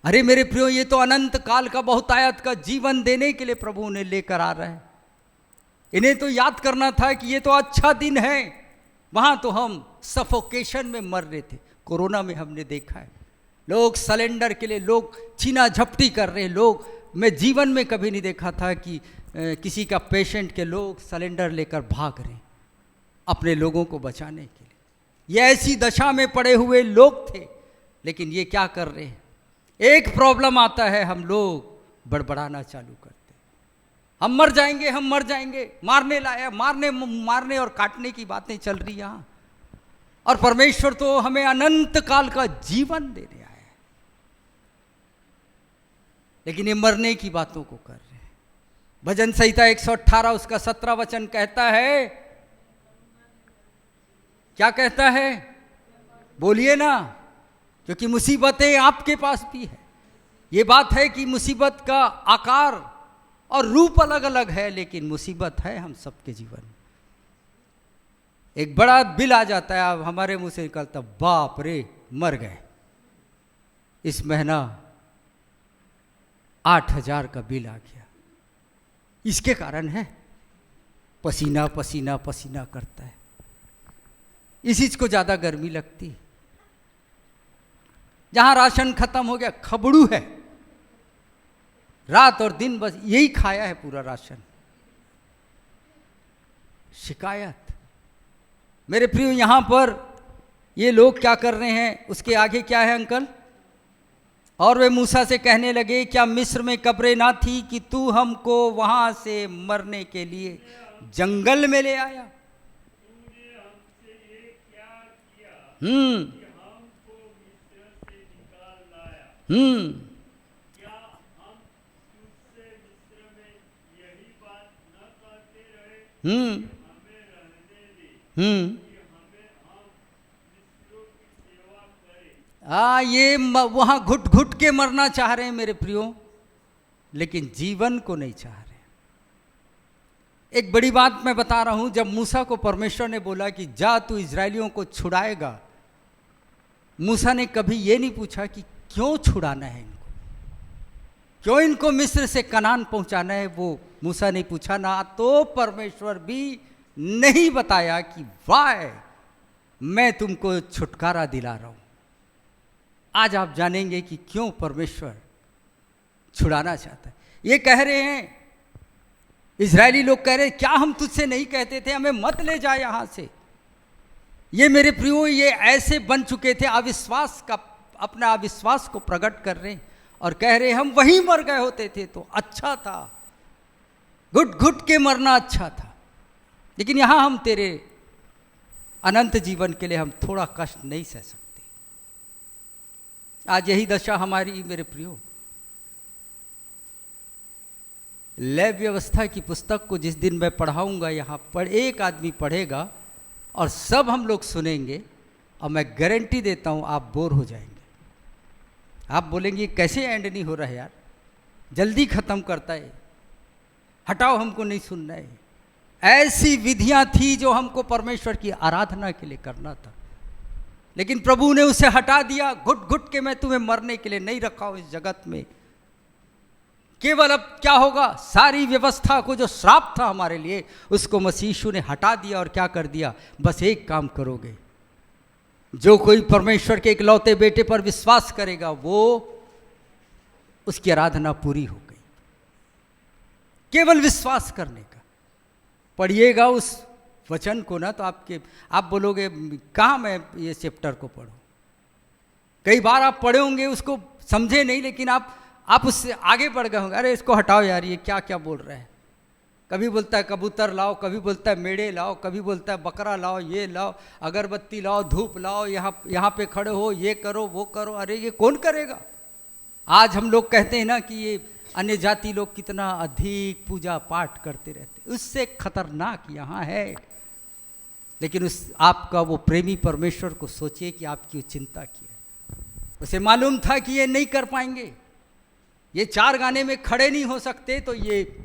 अरे मेरे प्रियो, ये तो अनंत काल का बहुतायत का जीवन देने के लिए प्रभु उन्हें लेकर आ रहा है। इन्हें तो याद करना था कि ये तो अच्छा दिन है, वहाँ तो हम सफोकेशन में मर रहे थे। कोरोना में हमने देखा है लोग सिलेंडर के लिए लोग छीना झपटी कर रहे हैं। लोग, मैं जीवन में कभी नहीं देखा था कि किसी का पेशेंट के लोग सिलेंडर लेकर भाग रहे हैं अपने लोगों को बचाने के लिए। ये ऐसी दशा में पड़े हुए लोग थे, लेकिन ये क्या कर रहे हैं, एक प्रॉब्लम आता है हम लोग बड़बड़ाना चालू करते हैं, हम मर जाएंगे, हम मर जाएंगे, मारने लाया, मारने और काटने की बातें चल रही यहाँ। और परमेश्वर तो हमें अनंत काल का जीवन देने आया है, लेकिन ये मरने की बातों को कर रहे हैं। भजन संहिता 118 उसका 17 वचन कहता है, क्या कहता है, बोलिए ना, क्योंकि मुसीबतें आपके पास भी है। ये बात है कि मुसीबत का आकार और रूप अलग अलग है, लेकिन मुसीबत है हम सबके जीवन में। एक बड़ा बिल आ जाता है, अब हमारे मुंह से निकलता बाप रे मर गए, इस महीना 8,000 का बिल आ गया। इसके कारण है पसीना पसीना पसीना करता है, इसी को ज़्यादा गर्मी लगती। जहाँ राशन खत्म हो गया, खबड़ू है, रात और दिन बस यही खाया है पूरा राशन। शिकायत। मेरे प्रियो, यहाँ पर ये लोग क्या कर रहे हैं, उसके आगे क्या है अंकल? और वे मूसा से कहने लगे, क्या मिस्र में कब्रें ना थी कि तू हमको वहां से मरने के लिए जंगल में ले आया? ये वहां घुट घुट के मरना चाह रहे हैं मेरे प्रियो, लेकिन जीवन को नहीं चाह रहे। एक बड़ी बात मैं बता रहा हूं, जब मूसा को परमेश्वर ने बोला कि जा तू इजरायलियों को छुड़ाएगा, मूसा ने कभी ये नहीं पूछा कि क्यों छुड़ाना है इनको, क्यों इनको मिस्र से कनान पहुंचाना है, वो मूसा ने पूछा ना। तो परमेश्वर भी नहीं बताया कि वाह मैं तुमको छुटकारा दिला रहा हूं। आज आप जानेंगे कि क्यों परमेश्वर छुड़ाना चाहता है। ये कह रहे हैं, इजरायली लोग कह रहे हैं, क्या हम तुझसे नहीं कहते थे हमें मत ले जाए यहां से? ये मेरे प्रियो, ये ऐसे बन चुके थे, अविश्वास का, अपना अविश्वास को प्रकट कर रहे हैं और कह रहे हैं हम वहीं मर गए होते थे तो अच्छा था, घुट घुट के मरना अच्छा था, लेकिन यहां हम तेरे अनंत जीवन के लिए हम थोड़ा कष्ट नहीं सह सकते। आज यही दशा हमारी मेरे प्रियो, लय व्यवस्था की पुस्तक को जिस दिन मैं पढ़ाऊंगा यहाँ पर एक आदमी पढ़ेगा और सब हम लोग सुनेंगे, और मैं गारंटी देता हूँ आप बोर हो जाएंगे। आप बोलेंगे कैसे एंड नहीं हो रहा है यार, जल्दी ख़त्म करता है, हटाओ हमको नहीं सुनना है। ऐसी विधियां थी जो हमको परमेश्वर की आराधना के लिए करना था, लेकिन प्रभु ने उसे हटा दिया। घुट घुट के मैं तुम्हें मरने के लिए नहीं रखा हूं इस जगत में। केवल अब क्या होगा, सारी व्यवस्था को जो श्राप था हमारे लिए उसको मसीह यीशु ने हटा दिया और क्या कर दिया, बस एक काम करोगे, जो कोई परमेश्वर के इकलौते बेटे पर विश्वास करेगा वो उसकी आराधना पूरी हो गई। केवल विश्वास करने का। पढ़िएगा उस वचन को ना, तो आप बोलोगे कहाँ मैं ये चैप्टर को पढ़ूं। कई बार आप पढ़े होंगे उसको समझे नहीं, लेकिन आप उससे आगे बढ़ गए होंगे, अरे इसको हटाओ यार, ये क्या क्या बोल रहे हैं। कभी बोलता है कबूतर लाओ, कभी बोलता है मेढ़े लाओ, कभी बोलता है बकरा लाओ, ये लाओ, अगरबत्ती लाओ, धूप लाओ, यहाँ पे खड़े हो, ये करो वो करो। अरे ये कौन करेगा। आज हम लोग कहते हैं ना कि ये अन्य जाति लोग कितना अधिक पूजा पाठ करते रहते, उससे खतरनाक यहाँ है। लेकिन उस आपका वो प्रेमी परमेश्वर को सोचिए कि आपकी चिंता की है। उसे मालूम था कि ये नहीं कर पाएंगे, ये 4 गाने में खड़े नहीं हो सकते, तो ये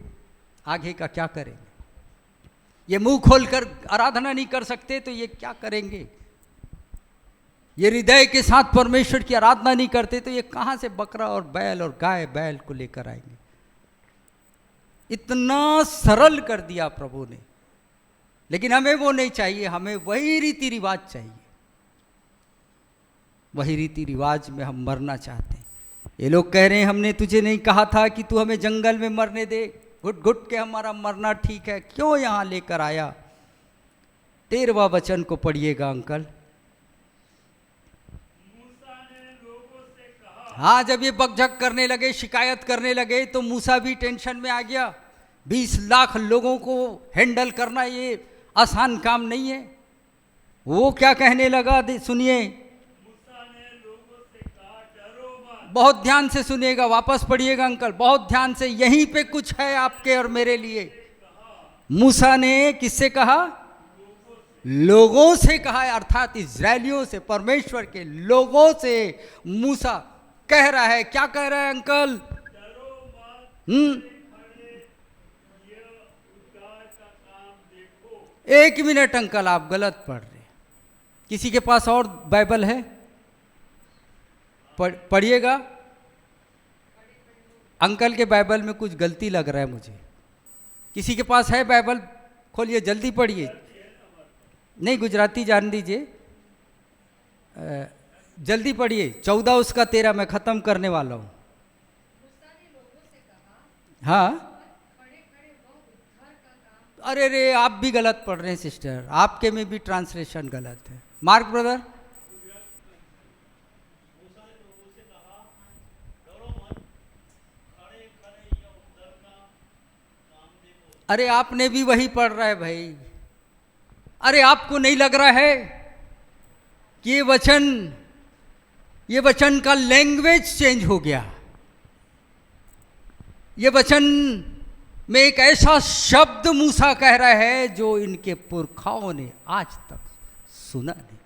आगे का क्या करेंगे। ये मुंह खोलकर आराधना नहीं कर सकते, तो ये क्या करेंगे। ये हृदय के साथ परमेश्वर की आराधना नहीं करते, तो ये कहाँ से बकरा और बैल और गाय बैल को लेकर आएंगे। इतना सरल कर दिया प्रभु ने। लेकिन हमें वो नहीं चाहिए, हमें वही रीति रिवाज चाहिए। वही रीति रिवाज में हम मरना चाहते हैं। ये लोग कह रहे हैं हमने तुझे नहीं कहा था कि तू हमें जंगल में मरने दे, घुट घुट के हमारा मरना ठीक है, क्यों यहाँ लेकर आया। 13वां वचन को पढ़िएगा अंकल। हाँ, जब ये बकझक करने लगे, शिकायत करने लगे, तो मूसा भी टेंशन में आ गया। 20 लाख लोगों को हैंडल करना ये आसान काम नहीं है। वो क्या कहने लगा सुनिए, बहुत ध्यान से सुनिएगा, वापस पढ़िएगा अंकल, बहुत ध्यान से। यहीं पे कुछ है आपके और मेरे लिए। मूसा ने किससे कहा, लोगों से कहा है, अर्थात इजरायलियों से, परमेश्वर के लोगों से मूसा कह रहा है। क्या कह रहा है अंकल। एक मिनट अंकल, आप गलत पढ़ रहे। किसी के पास और बाइबल है, पढ़िएगा। अंकल के बाइबल में कुछ गलती लग रहा है मुझे। किसी के पास है बाइबल, खोलिए, जल्दी पढ़िए। नहीं, गुजराती जान दीजिए, जल्दी पढ़िए। 14 उसका 13 मैं ख़त्म करने वाला हूँ। हाँ, अरे रे, आप भी गलत पढ़ रहे हैं सिस्टर, आपके में भी ट्रांसलेशन गलत है। मार्क ब्रदर, अरे आपने भी वही पढ़ रहा है भाई। अरे आपको नहीं लग रहा है कि ये वचन का लैंग्वेज चेंज हो गया। ये वचन में एक ऐसा शब्द मूसा कह रहा है जो इनके पुरखाओं ने आज तक सुना नहीं।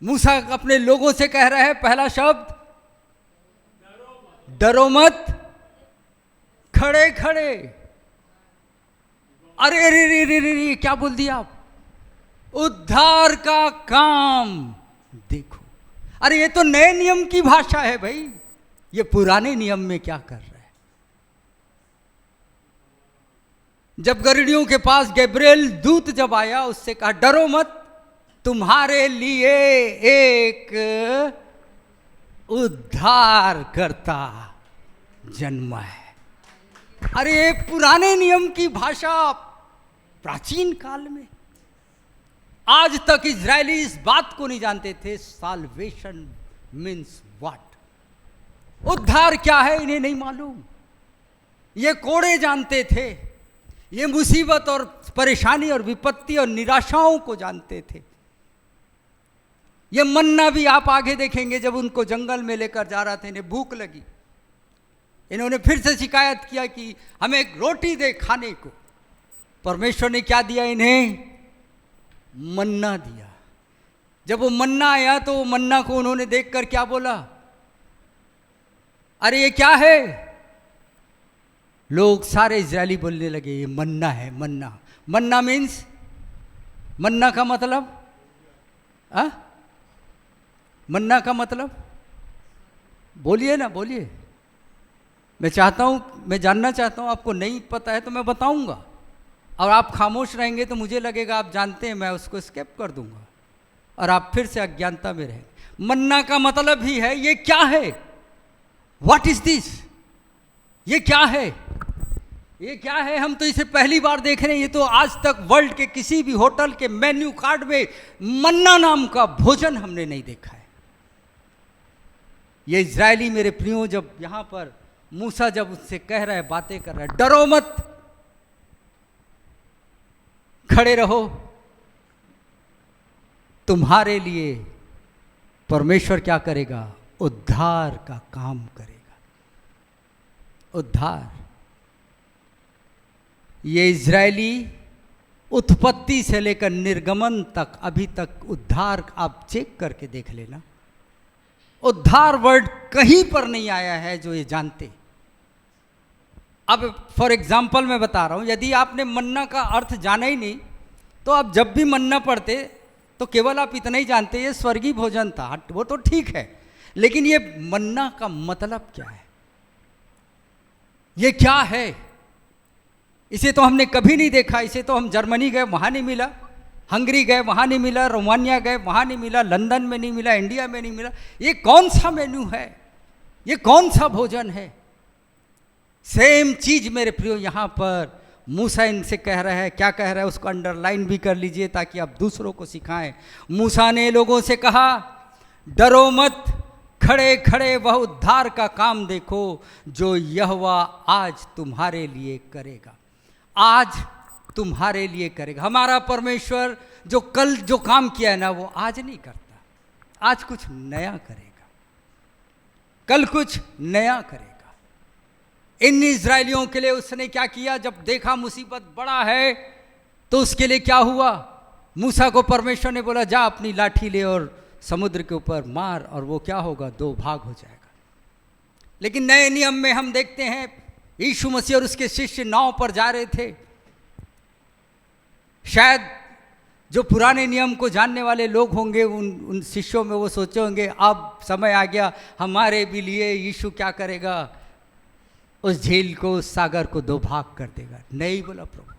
मूसा अपने लोगों से कह रहा है, पहला शब्द डरो मत, खड़े खड़े। अरे रे रे रे रे, क्या बोल दिया आप, उद्धार का काम देखो। अरे ये तो नए नियम की भाषा है भाई, ये पुराने नियम में क्या कर रहा है। जब गरुड़ियों के पास गैब्रिएल दूत जब आया, उससे कहा डरो मत, तुम्हारे लिए एक उद्धार करता जन्मा है। अरे पुराने नियम की भाषा प्राचीन काल में, आज तक इजरायली इस बात को नहीं जानते थे, साल्वेशन मीन्स व्हाट, उद्धार क्या है इन्हें नहीं मालूम। ये कोड़े जानते थे, ये मुसीबत और परेशानी और विपत्ति और निराशाओं को जानते थे। ये मन्ना भी आप आगे देखेंगे, जब उनको जंगल में लेकर जा रहा था, इन्हें भूख लगी, इन्होंने फिर से शिकायत किया कि हमें एक रोटी दे खाने को। परमेश्वर ने क्या दिया इन्हें? मन्ना दिया। जब वो मन्ना आया तो वो मन्ना को उन्होंने देखकर क्या बोला? अरे ये क्या है? लोग सारे इजरायली बोलने लगे ये मन्ना है। मन्ना, मन्ना मीन्स, मन्ना का मतलब मन्ना का मतलब बोलिए ना, बोलिए। मैं चाहता हूं, मैं जानना चाहता हूं। आपको नहीं पता है तो मैं बताऊंगा, और आप खामोश रहेंगे तो मुझे लगेगा आप जानते हैं, मैं उसको स्किप कर दूंगा और आप फिर से अज्ञानता में रहेंगे। मन्ना का मतलब ही है ये क्या है? What is this? ये क्या है? ये क्या है? हम तो इसे पहली बार देख रहे हैं। ये तो आज तक वर्ल्ड के किसी भी होटल के मेन्यू कार्ड में मन्ना नाम का भोजन हमने नहीं देखा है। ये इजरायली मेरे प्रियो, जब यहां पर मूसा जब उससे कह रहा है, बातें कर रहा है, डरो मत, खड़े रहो, तुम्हारे लिए परमेश्वर क्या करेगा? उद्धार का काम करेगा। उद्धार। ये इजरायली उत्पत्ति से लेकर निर्गमन तक, अभी तक उद्धार आप चेक करके देख लेना, उद्धार वर्ड कहीं पर नहीं आया है जो ये जानते। अब फॉर एग्जाम्पल मैं बता रहा हूं, यदि आपने मन्ना का अर्थ जाना ही नहीं तो आप जब भी मन्ना पढ़ते तो केवल आप इतना ही जानते ये स्वर्गीय भोजन था, वो तो ठीक है, लेकिन ये मन्ना का मतलब क्या है? ये क्या है? इसे तो हमने कभी नहीं देखा। इसे तो हम जर्मनी गए वहां नहीं मिला, हंगरी गए वहां नहीं मिला, रोमानिया गए वहां नहीं मिला, लंदन में नहीं मिला, इंडिया में नहीं मिला। ये कौन सा मेन्यू है? ये कौन सा भोजन है? सेम चीज मेरे प्रियो यहां पर मूसा इनसे कह रहा है। क्या कह रहा है उसको अंडरलाइन भी कर लीजिए ताकि आप दूसरों को सिखाएं। मूसा ने लोगों से कहा, डरो मत, खड़े खड़े वह उद्धार का काम देखो जो यहोवा आज तुम्हारे लिए करेगा। आज तुम्हारे लिए करेगा। हमारा परमेश्वर जो कल जो काम किया है ना, वो आज नहीं करता। आज कुछ नया करेगा, कल कुछ नया करेगा। इन इजरायलियों के लिए उसने क्या किया? जब देखा मुसीबत बड़ा है तो उसके लिए क्या हुआ? मूसा को परमेश्वर ने बोला, जा अपनी लाठी ले और समुद्र के ऊपर मार, और वो क्या होगा? दो भाग हो जाएगा। लेकिन नए नियम में हम देखते हैं यीशु मसीह और उसके शिष्य नाव पर जा रहे थे। शायद जो पुराने नियम को जानने वाले लोग होंगे उन शिष्यों में वो सोचे होंगे अब समय आ गया हमारे भी लिए, यीशु क्या करेगा? उस झील को, उस सागर को दो भाग कर देगा। नहीं, बोला प्रभु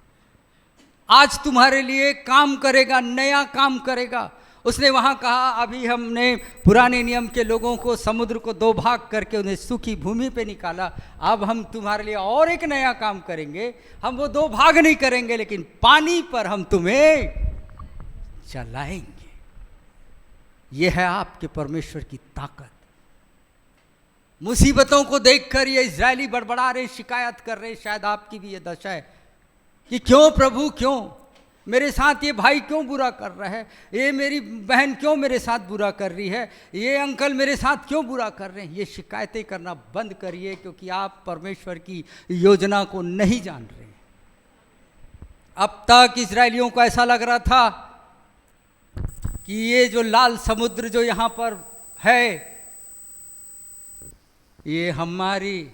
आज तुम्हारे लिए काम करेगा, नया काम करेगा। उसने वहां कहा, अभी हमने पुराने नियम के लोगों को समुद्र को दो भाग करके उन्हें सूखी भूमि पे निकाला, अब हम तुम्हारे लिए और एक नया काम करेंगे। हम वो दो भाग नहीं करेंगे, लेकिन पानी पर हम तुम्हें चलाएंगे। यह है आपके परमेश्वर की ताकत। मुसीबतों को देखकर ये इजरायली बड़बड़ा रहे, शिकायत कर रहे। शायद आपकी भी ये दशा है कि क्यों प्रभु, क्यों मेरे साथ ये भाई क्यों बुरा कर रहा है? ये मेरी बहन क्यों मेरे साथ बुरा कर रही है? ये अंकल मेरे साथ क्यों बुरा कर रहे हैं? ये शिकायतें करना बंद करिए, क्योंकि आप परमेश्वर की योजना को नहीं जान रहे। अब तक इजरायलियों को ऐसा लग रहा था कि ये जो लाल समुद्र जो यहाँ पर है, ये हमारे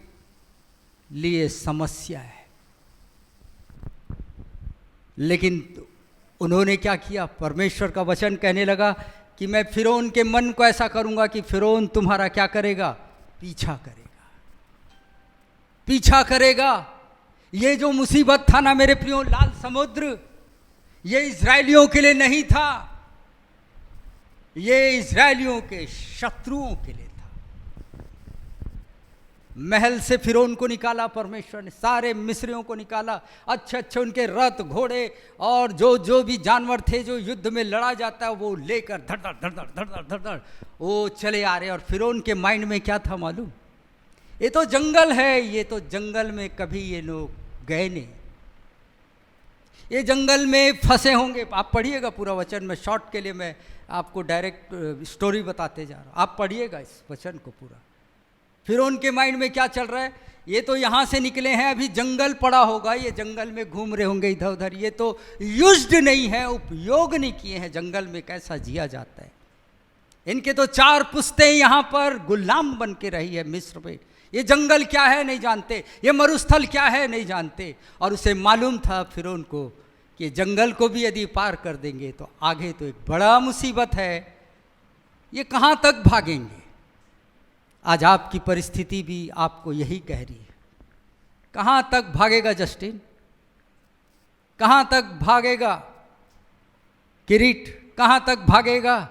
लिए समस्या है। लेकिन उन्होंने क्या किया? परमेश्वर का वचन कहने लगा कि मैं फिरौन के मन को ऐसा करूंगा कि फिरौन तुम्हारा क्या करेगा? पीछा करेगा, पीछा करेगा। ये जो मुसीबत था ना मेरे प्रियो, लाल समुद्र, ये इजरायलियों के लिए नहीं था, ये इजरायलियों के शत्रुओं के लिए था। महल से फिरौन को निकाला परमेश्वर ने, सारे मिस्रियों को निकाला, अच्छे अच्छे उनके रथ घोड़े और जो भी जानवर थे जो युद्ध में लड़ा जाता है वो लेकर धड़ धड़ धड़ धड़ धड़ धड़ धड़ धड़ वो चले आ रहे। और फिरौन के माइंड में क्या था मालूम? ये तो जंगल है, ये तो जंगल में कभी ये लोग गए नहीं, ये जंगल में फंसे होंगे। आप पढ़िएगा पूरा वचन में, शॉर्ट के लिए मैं आपको डायरेक्ट स्टोरी बताते जा रहा हूँ, आप पढ़िएगा इस वचन को पूरा। फिरौन के माइंड में क्या चल रहा है? ये तो यहाँ से निकले हैं, अभी जंगल पड़ा होगा, ये जंगल में घूम रहे होंगे इधर उधर, ये तो यूज्ड नहीं है, उपयोग नहीं किए हैं जंगल में कैसा जिया जाता है। इनके तो 4 पुश्तें यहाँ पर गुलाम बन के रही है मिस्र में। ये जंगल क्या है नहीं जानते, ये मरुस्थल क्या है नहीं जानते। और उसे मालूम था फिरौन को कि जंगल को भी यदि पार कर देंगे तो आगे तो एक बड़ा मुसीबत है, ये कहाँ तक भागेंगे। आज आपकी परिस्थिति भी आपको यही कह रही है, कहाँ तक भागेगा जस्टिन, कहाँ तक भागेगा किरीट, कहाँ तक भागेगा।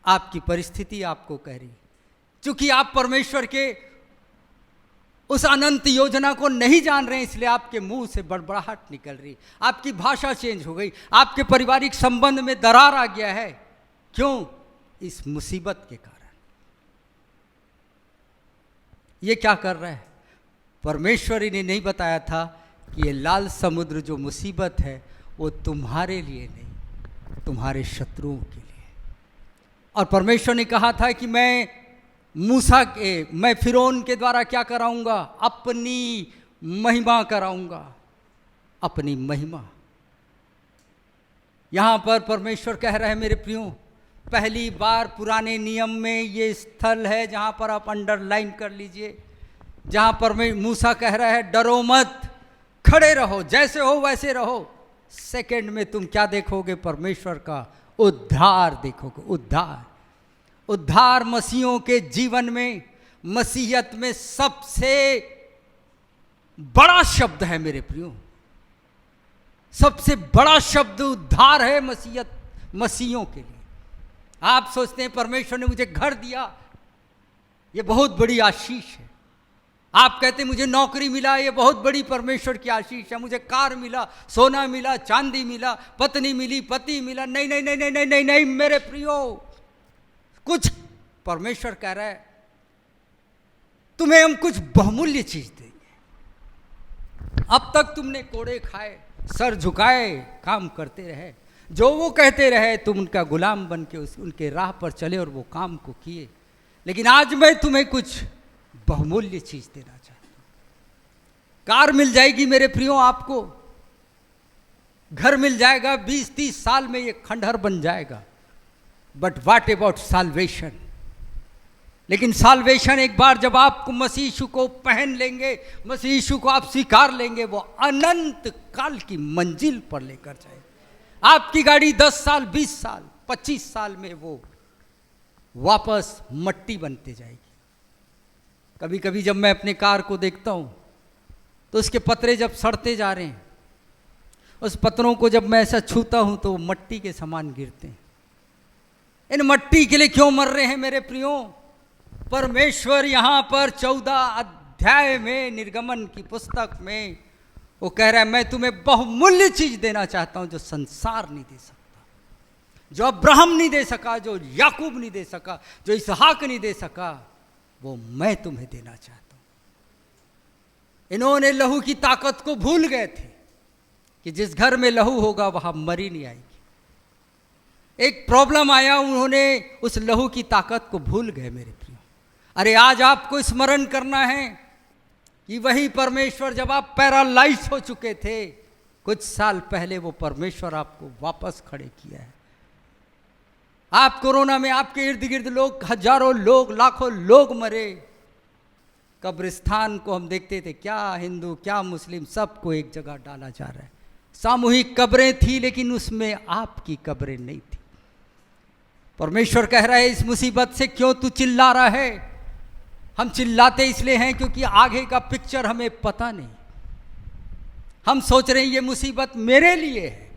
आपकी परिस्थिति आपको कह रही है, क्योंकि आप परमेश्वर के उस अनंत योजना को नहीं जान रहे हैं, इसलिए आपके मुंह से बड़बड़ाहट निकल रही, आपकी भाषा चेंज हो गई, आपके पारिवारिक संबंध में दरार आ गया है। क्यों? इस मुसीबत के कारण। ये क्या कर रहा है? परमेश्वर ने नहीं बताया था कि ये लाल समुद्र जो मुसीबत है वो तुम्हारे लिए नहीं, तुम्हारे शत्रुओं के लिए। और परमेश्वर ने कहा था कि मैं फिरौन के द्वारा क्या कराऊंगा? अपनी महिमा कराऊंगा, अपनी महिमा। यहां पर परमेश्वर कह रहे हैं मेरे प्रियो, पहली बार पुराने नियम में ये स्थल है जहां पर आप अंडरलाइन कर लीजिए, जहां पर मूसा कह रहा है डरो मत, खड़े रहो, जैसे हो वैसे रहो। सेकंड में तुम क्या देखोगे? परमेश्वर का उद्धार देखोगे। उद्धार मसीहों के जीवन में, मसीहत में सबसे बड़ा शब्द है मेरे प्रियो, सबसे बड़ा शब्द उद्धार है मसीहों के लिए। आप सोचते हैं परमेश्वर ने मुझे घर दिया, ये बहुत बड़ी आशीष है। आप कहते हैं मुझे नौकरी मिला, ये बहुत बड़ी परमेश्वर की आशीष है। मुझे कार मिला, सोना मिला, चांदी मिला, पत्नी मिली, पति मिला। नहीं नहीं नहीं नहीं नहीं नहीं, नहीं मेरे प्रियो, कुछ परमेश्वर कह रहा है तुम्हें हम कुछ बहुमूल्य चीज देंगे। अब तक तुमने कोड़े खाए, सर झुकाए, काम करते रहे, जो वो कहते रहे तुम उनका गुलाम बन के उनके राह पर चले और वो काम को किए। लेकिन आज मैं तुम्हें कुछ बहुमूल्य चीज देना चाहता हूं। कार मिल जाएगी मेरे प्रियो, आपको घर मिल जाएगा, 20-30 साल में ये खंडहर बन जाएगा। But what about salvation? लेकिन साल्वेशन एक बार जब आप मसीह यीशु को पहन लेंगे, मसीह यीशु को आप स्वीकार लेंगे, वो अनंत काल की मंजिल पर लेकर जाए। आपकी गाड़ी 10 साल, 20 साल, 25 साल में वो वापस मट्टी बनते जाएगी। कभी कभी जब मैं अपने कार को देखता हूं तो उसके पतरे जब सड़ते जा रहे हैं, उस पत्रों को जब मैं ऐसा छूता हूं तो वो मट्टी के समान गिरते हैं। इन मट्टी के लिए क्यों मर रहे हैं मेरे प्रियो? परमेश्वर यहां पर 14 अध्याय में, निर्गमन की पुस्तक में वो कह रहा है मैं तुम्हें बहुमूल्य चीज देना चाहता हूं जो संसार नहीं दे सकता, जो अब्राहम नहीं दे सका, जो याकूब नहीं दे सका, जो इसहाक नहीं दे सका, वो मैं तुम्हें देना चाहता हूं। इन्होंने लहू की ताकत को भूल गए थे कि जिस घर में लहू होगा वहां मरी नहीं आएगी। एक प्रॉब्लम आया, उन्होंने उस लहू की ताकत को भूल गए मेरे प्रियो। अरे आज आपको स्मरण करना है कि वही परमेश्वर, जब आप पैरालाइज हो चुके थे कुछ साल पहले, वो परमेश्वर आपको वापस खड़े किया है। आप कोरोना में आपके इर्द गिर्द लोग, हजारों लोग, लाखों लोग मरे। कब्रिस्तान को हम देखते थे, क्या हिंदू क्या मुस्लिम सबको एक जगह डाला जा रहा है। सामूहिक कब्रें थी लेकिन उसमें आपकी कब्रें नहीं थी। परमेश्वर कह रहा है इस मुसीबत से क्यों तू चिल्ला रहा है? हम चिल्लाते इसलिए हैं क्योंकि आगे का पिक्चर हमें पता नहीं। हम सोच रहे हैं ये मुसीबत मेरे लिए है,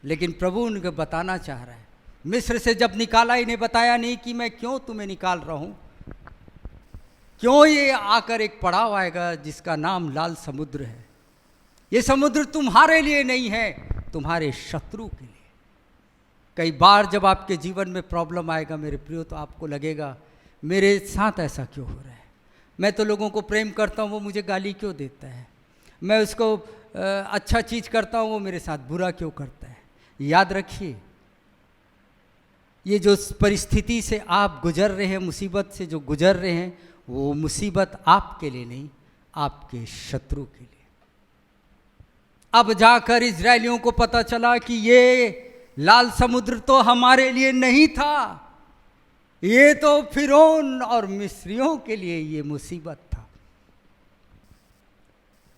लेकिन प्रभु उनको बताना चाह रहा है। मिस्र से जब निकाला, इन्हें बताया नहीं कि मैं क्यों तुम्हें निकाल रहा हूं, क्यों ये आकर एक पड़ाव आएगा जिसका नाम लाल समुद्र है। ये समुद्र तुम्हारे लिए नहीं है, तुम्हारे शत्रु के लिए। कई बार जब आपके जीवन में प्रॉब्लम आएगा मेरे प्रियो, तो आपको लगेगा मेरे साथ ऐसा क्यों हो रहा है? मैं तो लोगों को प्रेम करता हूँ, वो मुझे गाली क्यों देता है? मैं उसको अच्छा चीज़ करता हूँ, वो मेरे साथ बुरा क्यों करता है? याद रखिए, ये जो परिस्थिति से आप गुजर रहे हैं, मुसीबत से जो गुजर रहे हैं, वो मुसीबत आपके लिए नहीं, आपके शत्रु के लिए। अब जाकर इजरायलियों को पता चला कि ये लाल समुद्र तो हमारे लिए नहीं था, ये तो फिरौन और मिस्रियों के लिए ये मुसीबत था।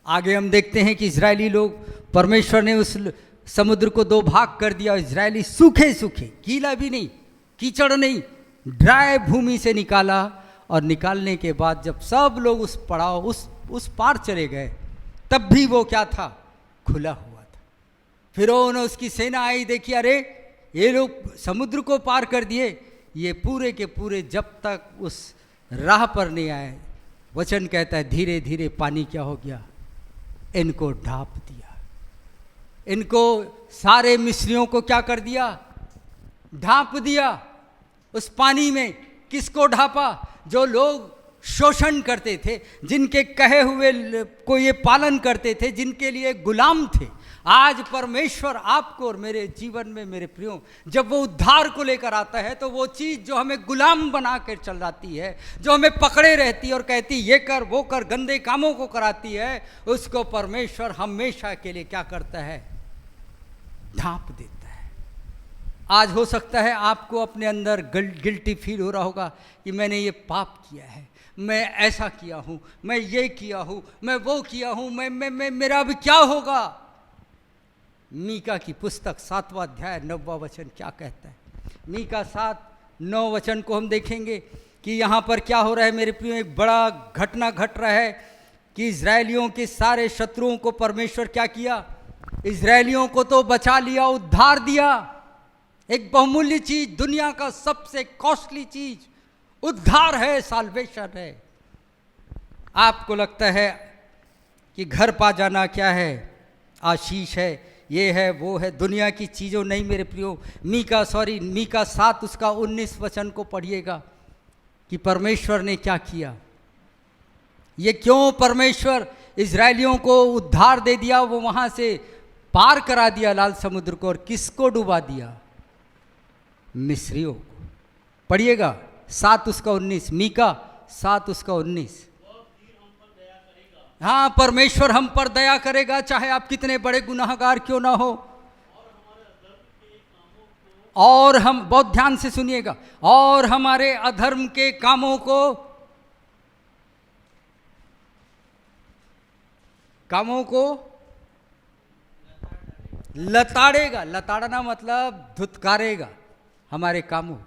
आगे हम देखते हैं कि इजरायली लोग, परमेश्वर ने उस समुद्र को दो भाग कर दिया। इजरायली सूखे सूखे, गीला भी नहीं, कीचड़ नहीं, ड्राई भूमि से निकाला। और निकालने के बाद जब सब लोग उस पड़ाव उस पार चले गए, तब भी वो क्या था? खुला हुआ था। फिरौन और उसकी सेना आई, देखी अरे ये लोग समुद्र को पार कर दिए, ये पूरे के पूरे जब तक उस राह पर नहीं आए, वचन कहता है धीरे धीरे पानी क्या हो गया? इनको ढांप दिया। इनको सारे मिस्रियों को क्या कर दिया? ढांप दिया उस पानी में। किसको ढांपा? जो लोग शोषण करते थे, जिनके कहे हुए को ये पालन करते थे, जिनके लिए गुलाम थे। आज परमेश्वर आपको और मेरे जीवन में, मेरे प्रियो, जब वो उद्धार को लेकर आता है, तो वो चीज़ जो हमें गुलाम बना कर चल जाती है, जो हमें पकड़े रहती है और कहती ये कर वो कर, गंदे कामों को कराती है, उसको परमेश्वर हमेशा के लिए क्या करता है? ढांप देता है। आज हो सकता है आपको अपने अंदर गिल्टी फील हो रहा होगा कि मैंने ये पाप किया है, मैं ऐसा किया हूँ, मैं ये किया हूँ, मैं वो किया हूँ, मैं मेरा अब क्या होगा? मीका की पुस्तक 7वां अध्याय 9वां वचन क्या कहता है? मीका 7:9 वचन को हम देखेंगे कि यहाँ पर क्या हो रहा है मेरे प्रियो। एक बड़ा घटना घट रहा है कि इजरायलियों के सारे शत्रुओं को परमेश्वर क्या किया? इजरायलियों को तो बचा लिया, उद्धार दिया। एक बहुमूल्य चीज, दुनिया का सबसे कॉस्टली चीज उद्धार है, साल्वेशन है। आपको लगता है कि घर पा जाना क्या है? आशीष है, ये है वो है, दुनिया की चीज़ों नहीं मेरे प्रियो। मीका 7 उसका 19 वचन को पढ़िएगा कि परमेश्वर ने क्या किया। ये क्यों परमेश्वर इजरायलियों को उद्धार दे दिया, वो वहाँ से पार करा दिया लाल समुद्र को, और किसको डुबा दिया? मिस्रियों को। पढ़िएगा 7 उसका 19, मीका 7 उसका 19। हाँ, परमेश्वर हम पर दया करेगा, चाहे आप कितने बड़े गुनाहगार क्यों ना हो। और हम, बहुत ध्यान से सुनिएगा, और हमारे अधर्म के कामों को लताड़ेगा। लताड़ना मतलब धुतकारेगा हमारे कामों को,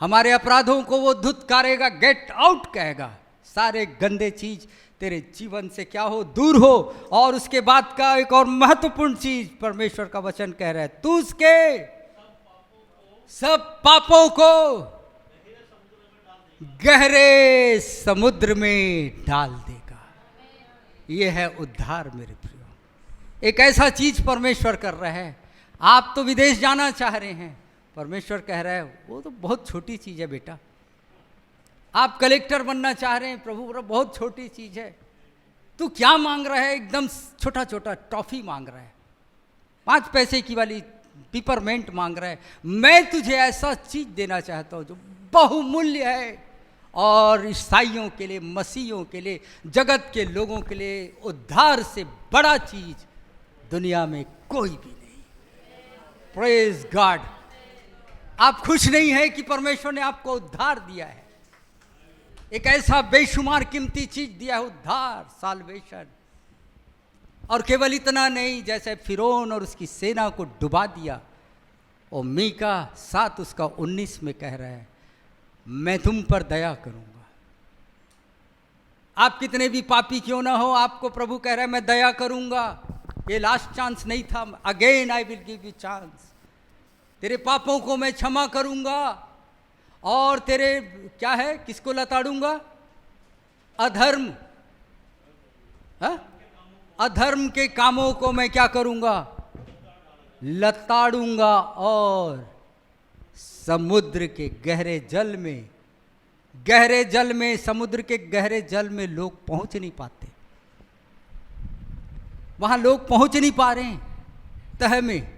हमारे अपराधों को वो धुतकारेगा, गेट आउट कहेगा। सारे गंदे चीज तेरे जीवन से क्या हो? दूर हो। और उसके बाद का एक और महत्वपूर्ण चीज परमेश्वर का वचन कह रहा है, तू उसके सब पापों को गहरे समुद्र में डाल देगा। यह है उद्धार मेरे प्रियो। एक ऐसा चीज परमेश्वर कर रहा है। आप तो विदेश जाना चाह रहे हैं, परमेश्वर कह रहा है वो तो बहुत छोटी चीज है बेटा। आप कलेक्टर बनना चाह रहे हैं, प्रभु बहुत छोटी चीज है। तू क्या मांग रहा है? एकदम छोटा छोटा टॉफी मांग रहा है, 5 पैसे की वाली पिपरमेंट मांग रहा है। मैं तुझे ऐसा चीज देना चाहता हूं जो बहुमूल्य है, और ईसाइयों के लिए, मसीहियों के लिए, जगत के लोगों के लिए उद्धार से बड़ा चीज दुनिया में कोई भी नहीं। Praise God. आप खुश नहीं हैं कि परमेश्वर ने आपको उद्धार दिया है? एक ऐसा बेशुमार कीमती चीज दिया है, उद्धार, साल्वेशन। और केवल इतना नहीं, जैसे फिरौन और उसकी सेना को डुबा दिया, और मीका 7 उसका 19 में कह रहा है, मैं तुम पर दया करूंगा। आप कितने भी पापी क्यों ना हो, आपको प्रभु कह रहा है मैं दया करूंगा। ये लास्ट चांस नहीं था, again I will give you chance. तेरे पापों को मैं क्षमा करूंगा, और तेरे क्या है, किसको लताड़ूंगा? अधर्म, अधर्म के कामों को मैं क्या करूंगा? लताड़ूंगा। और समुद्र के गहरे जल में, समुद्र के गहरे जल में लोग पहुंच नहीं पाते। वहां लोग पहुंच नहीं पा रहे हैं तह में।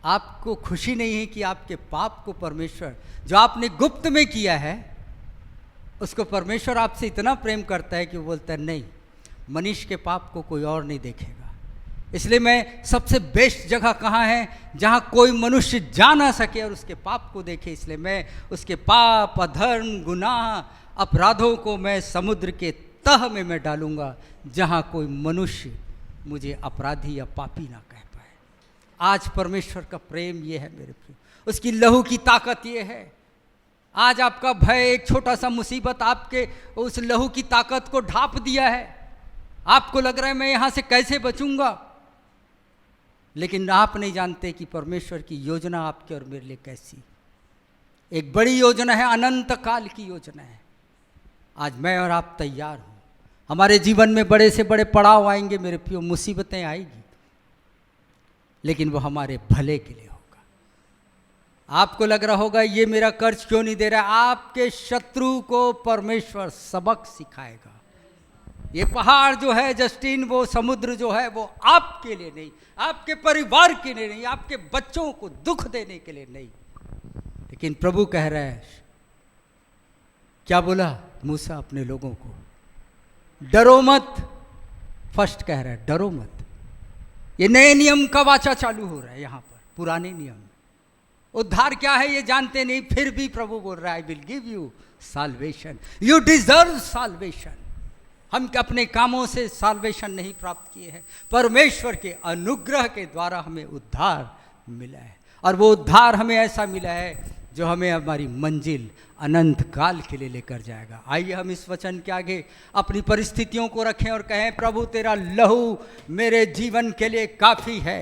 आपको खुशी नहीं है कि आपके पाप को परमेश्वर, जो आपने गुप्त में किया है, उसको परमेश्वर आपसे इतना प्रेम करता है कि वो बोलता है नहीं, मनीष के पाप को कोई और नहीं देखेगा। इसलिए मैं सबसे बेस्ट जगह कहाँ है जहाँ कोई मनुष्य जा ना सके और उसके पाप को देखे, इसलिए मैं उसके पाप, अधर्म, गुनाह, अपराधों को मैं समुद्र के तह में मैं डालूंगा, जहाँ कोई मनुष्य मुझे अपराधी या पापी ना कह पाए। आज परमेश्वर का प्रेम ये है मेरे प्रिय, उसकी लहू की ताकत ये है। आज आपका भय, एक छोटा सा मुसीबत आपके उस लहू की ताकत को ढांप दिया है। आपको लग रहा है मैं यहाँ से कैसे बचूंगा, लेकिन आप नहीं जानते कि परमेश्वर की योजना आपके और मेरे लिए कैसी, एक बड़ी योजना है, अनंत काल की योजना है। आज मैं और आप तैयार हो। हमारे जीवन में बड़े से बड़े पड़ाव आएंगे मेरे प्रियो, मुसीबतें आएगी, लेकिन वो हमारे भले के लिए होगा। आपको लग रहा होगा ये मेरा कर्ज क्यों नहीं दे रहा है, आपके शत्रु को परमेश्वर सबक सिखाएगा। ये पहाड़ जो है जस्टिन, वो समुद्र जो है वो आपके लिए नहीं, आपके परिवार के लिए नहीं, आपके बच्चों को दुख देने के लिए नहीं, लेकिन प्रभु कह रहा है, क्या बोला मूसा अपने लोगों को, डरो मत। फर्स्ट कह रहा है डरो मत। ये नए नियम का वाचा चालू हो रहा है यहाँ पर, पुराने नियम। उद्धार क्या है ये जानते नहीं, फिर भी प्रभु बोल रहा है I will give you salvation, you deserve salvation. हम अपने कामों से साल्वेशन नहीं प्राप्त किए हैं, परमेश्वर के अनुग्रह के द्वारा हमें उद्धार मिला है, और वो उद्धार हमें ऐसा मिला है जो हमें हमारी मंजिल अनंत काल के लिए लेकर जाएगा। आइए हम इस वचन के आगे अपनी परिस्थितियों को रखें और कहें, प्रभु तेरा लहू मेरे जीवन के लिए काफ़ी है।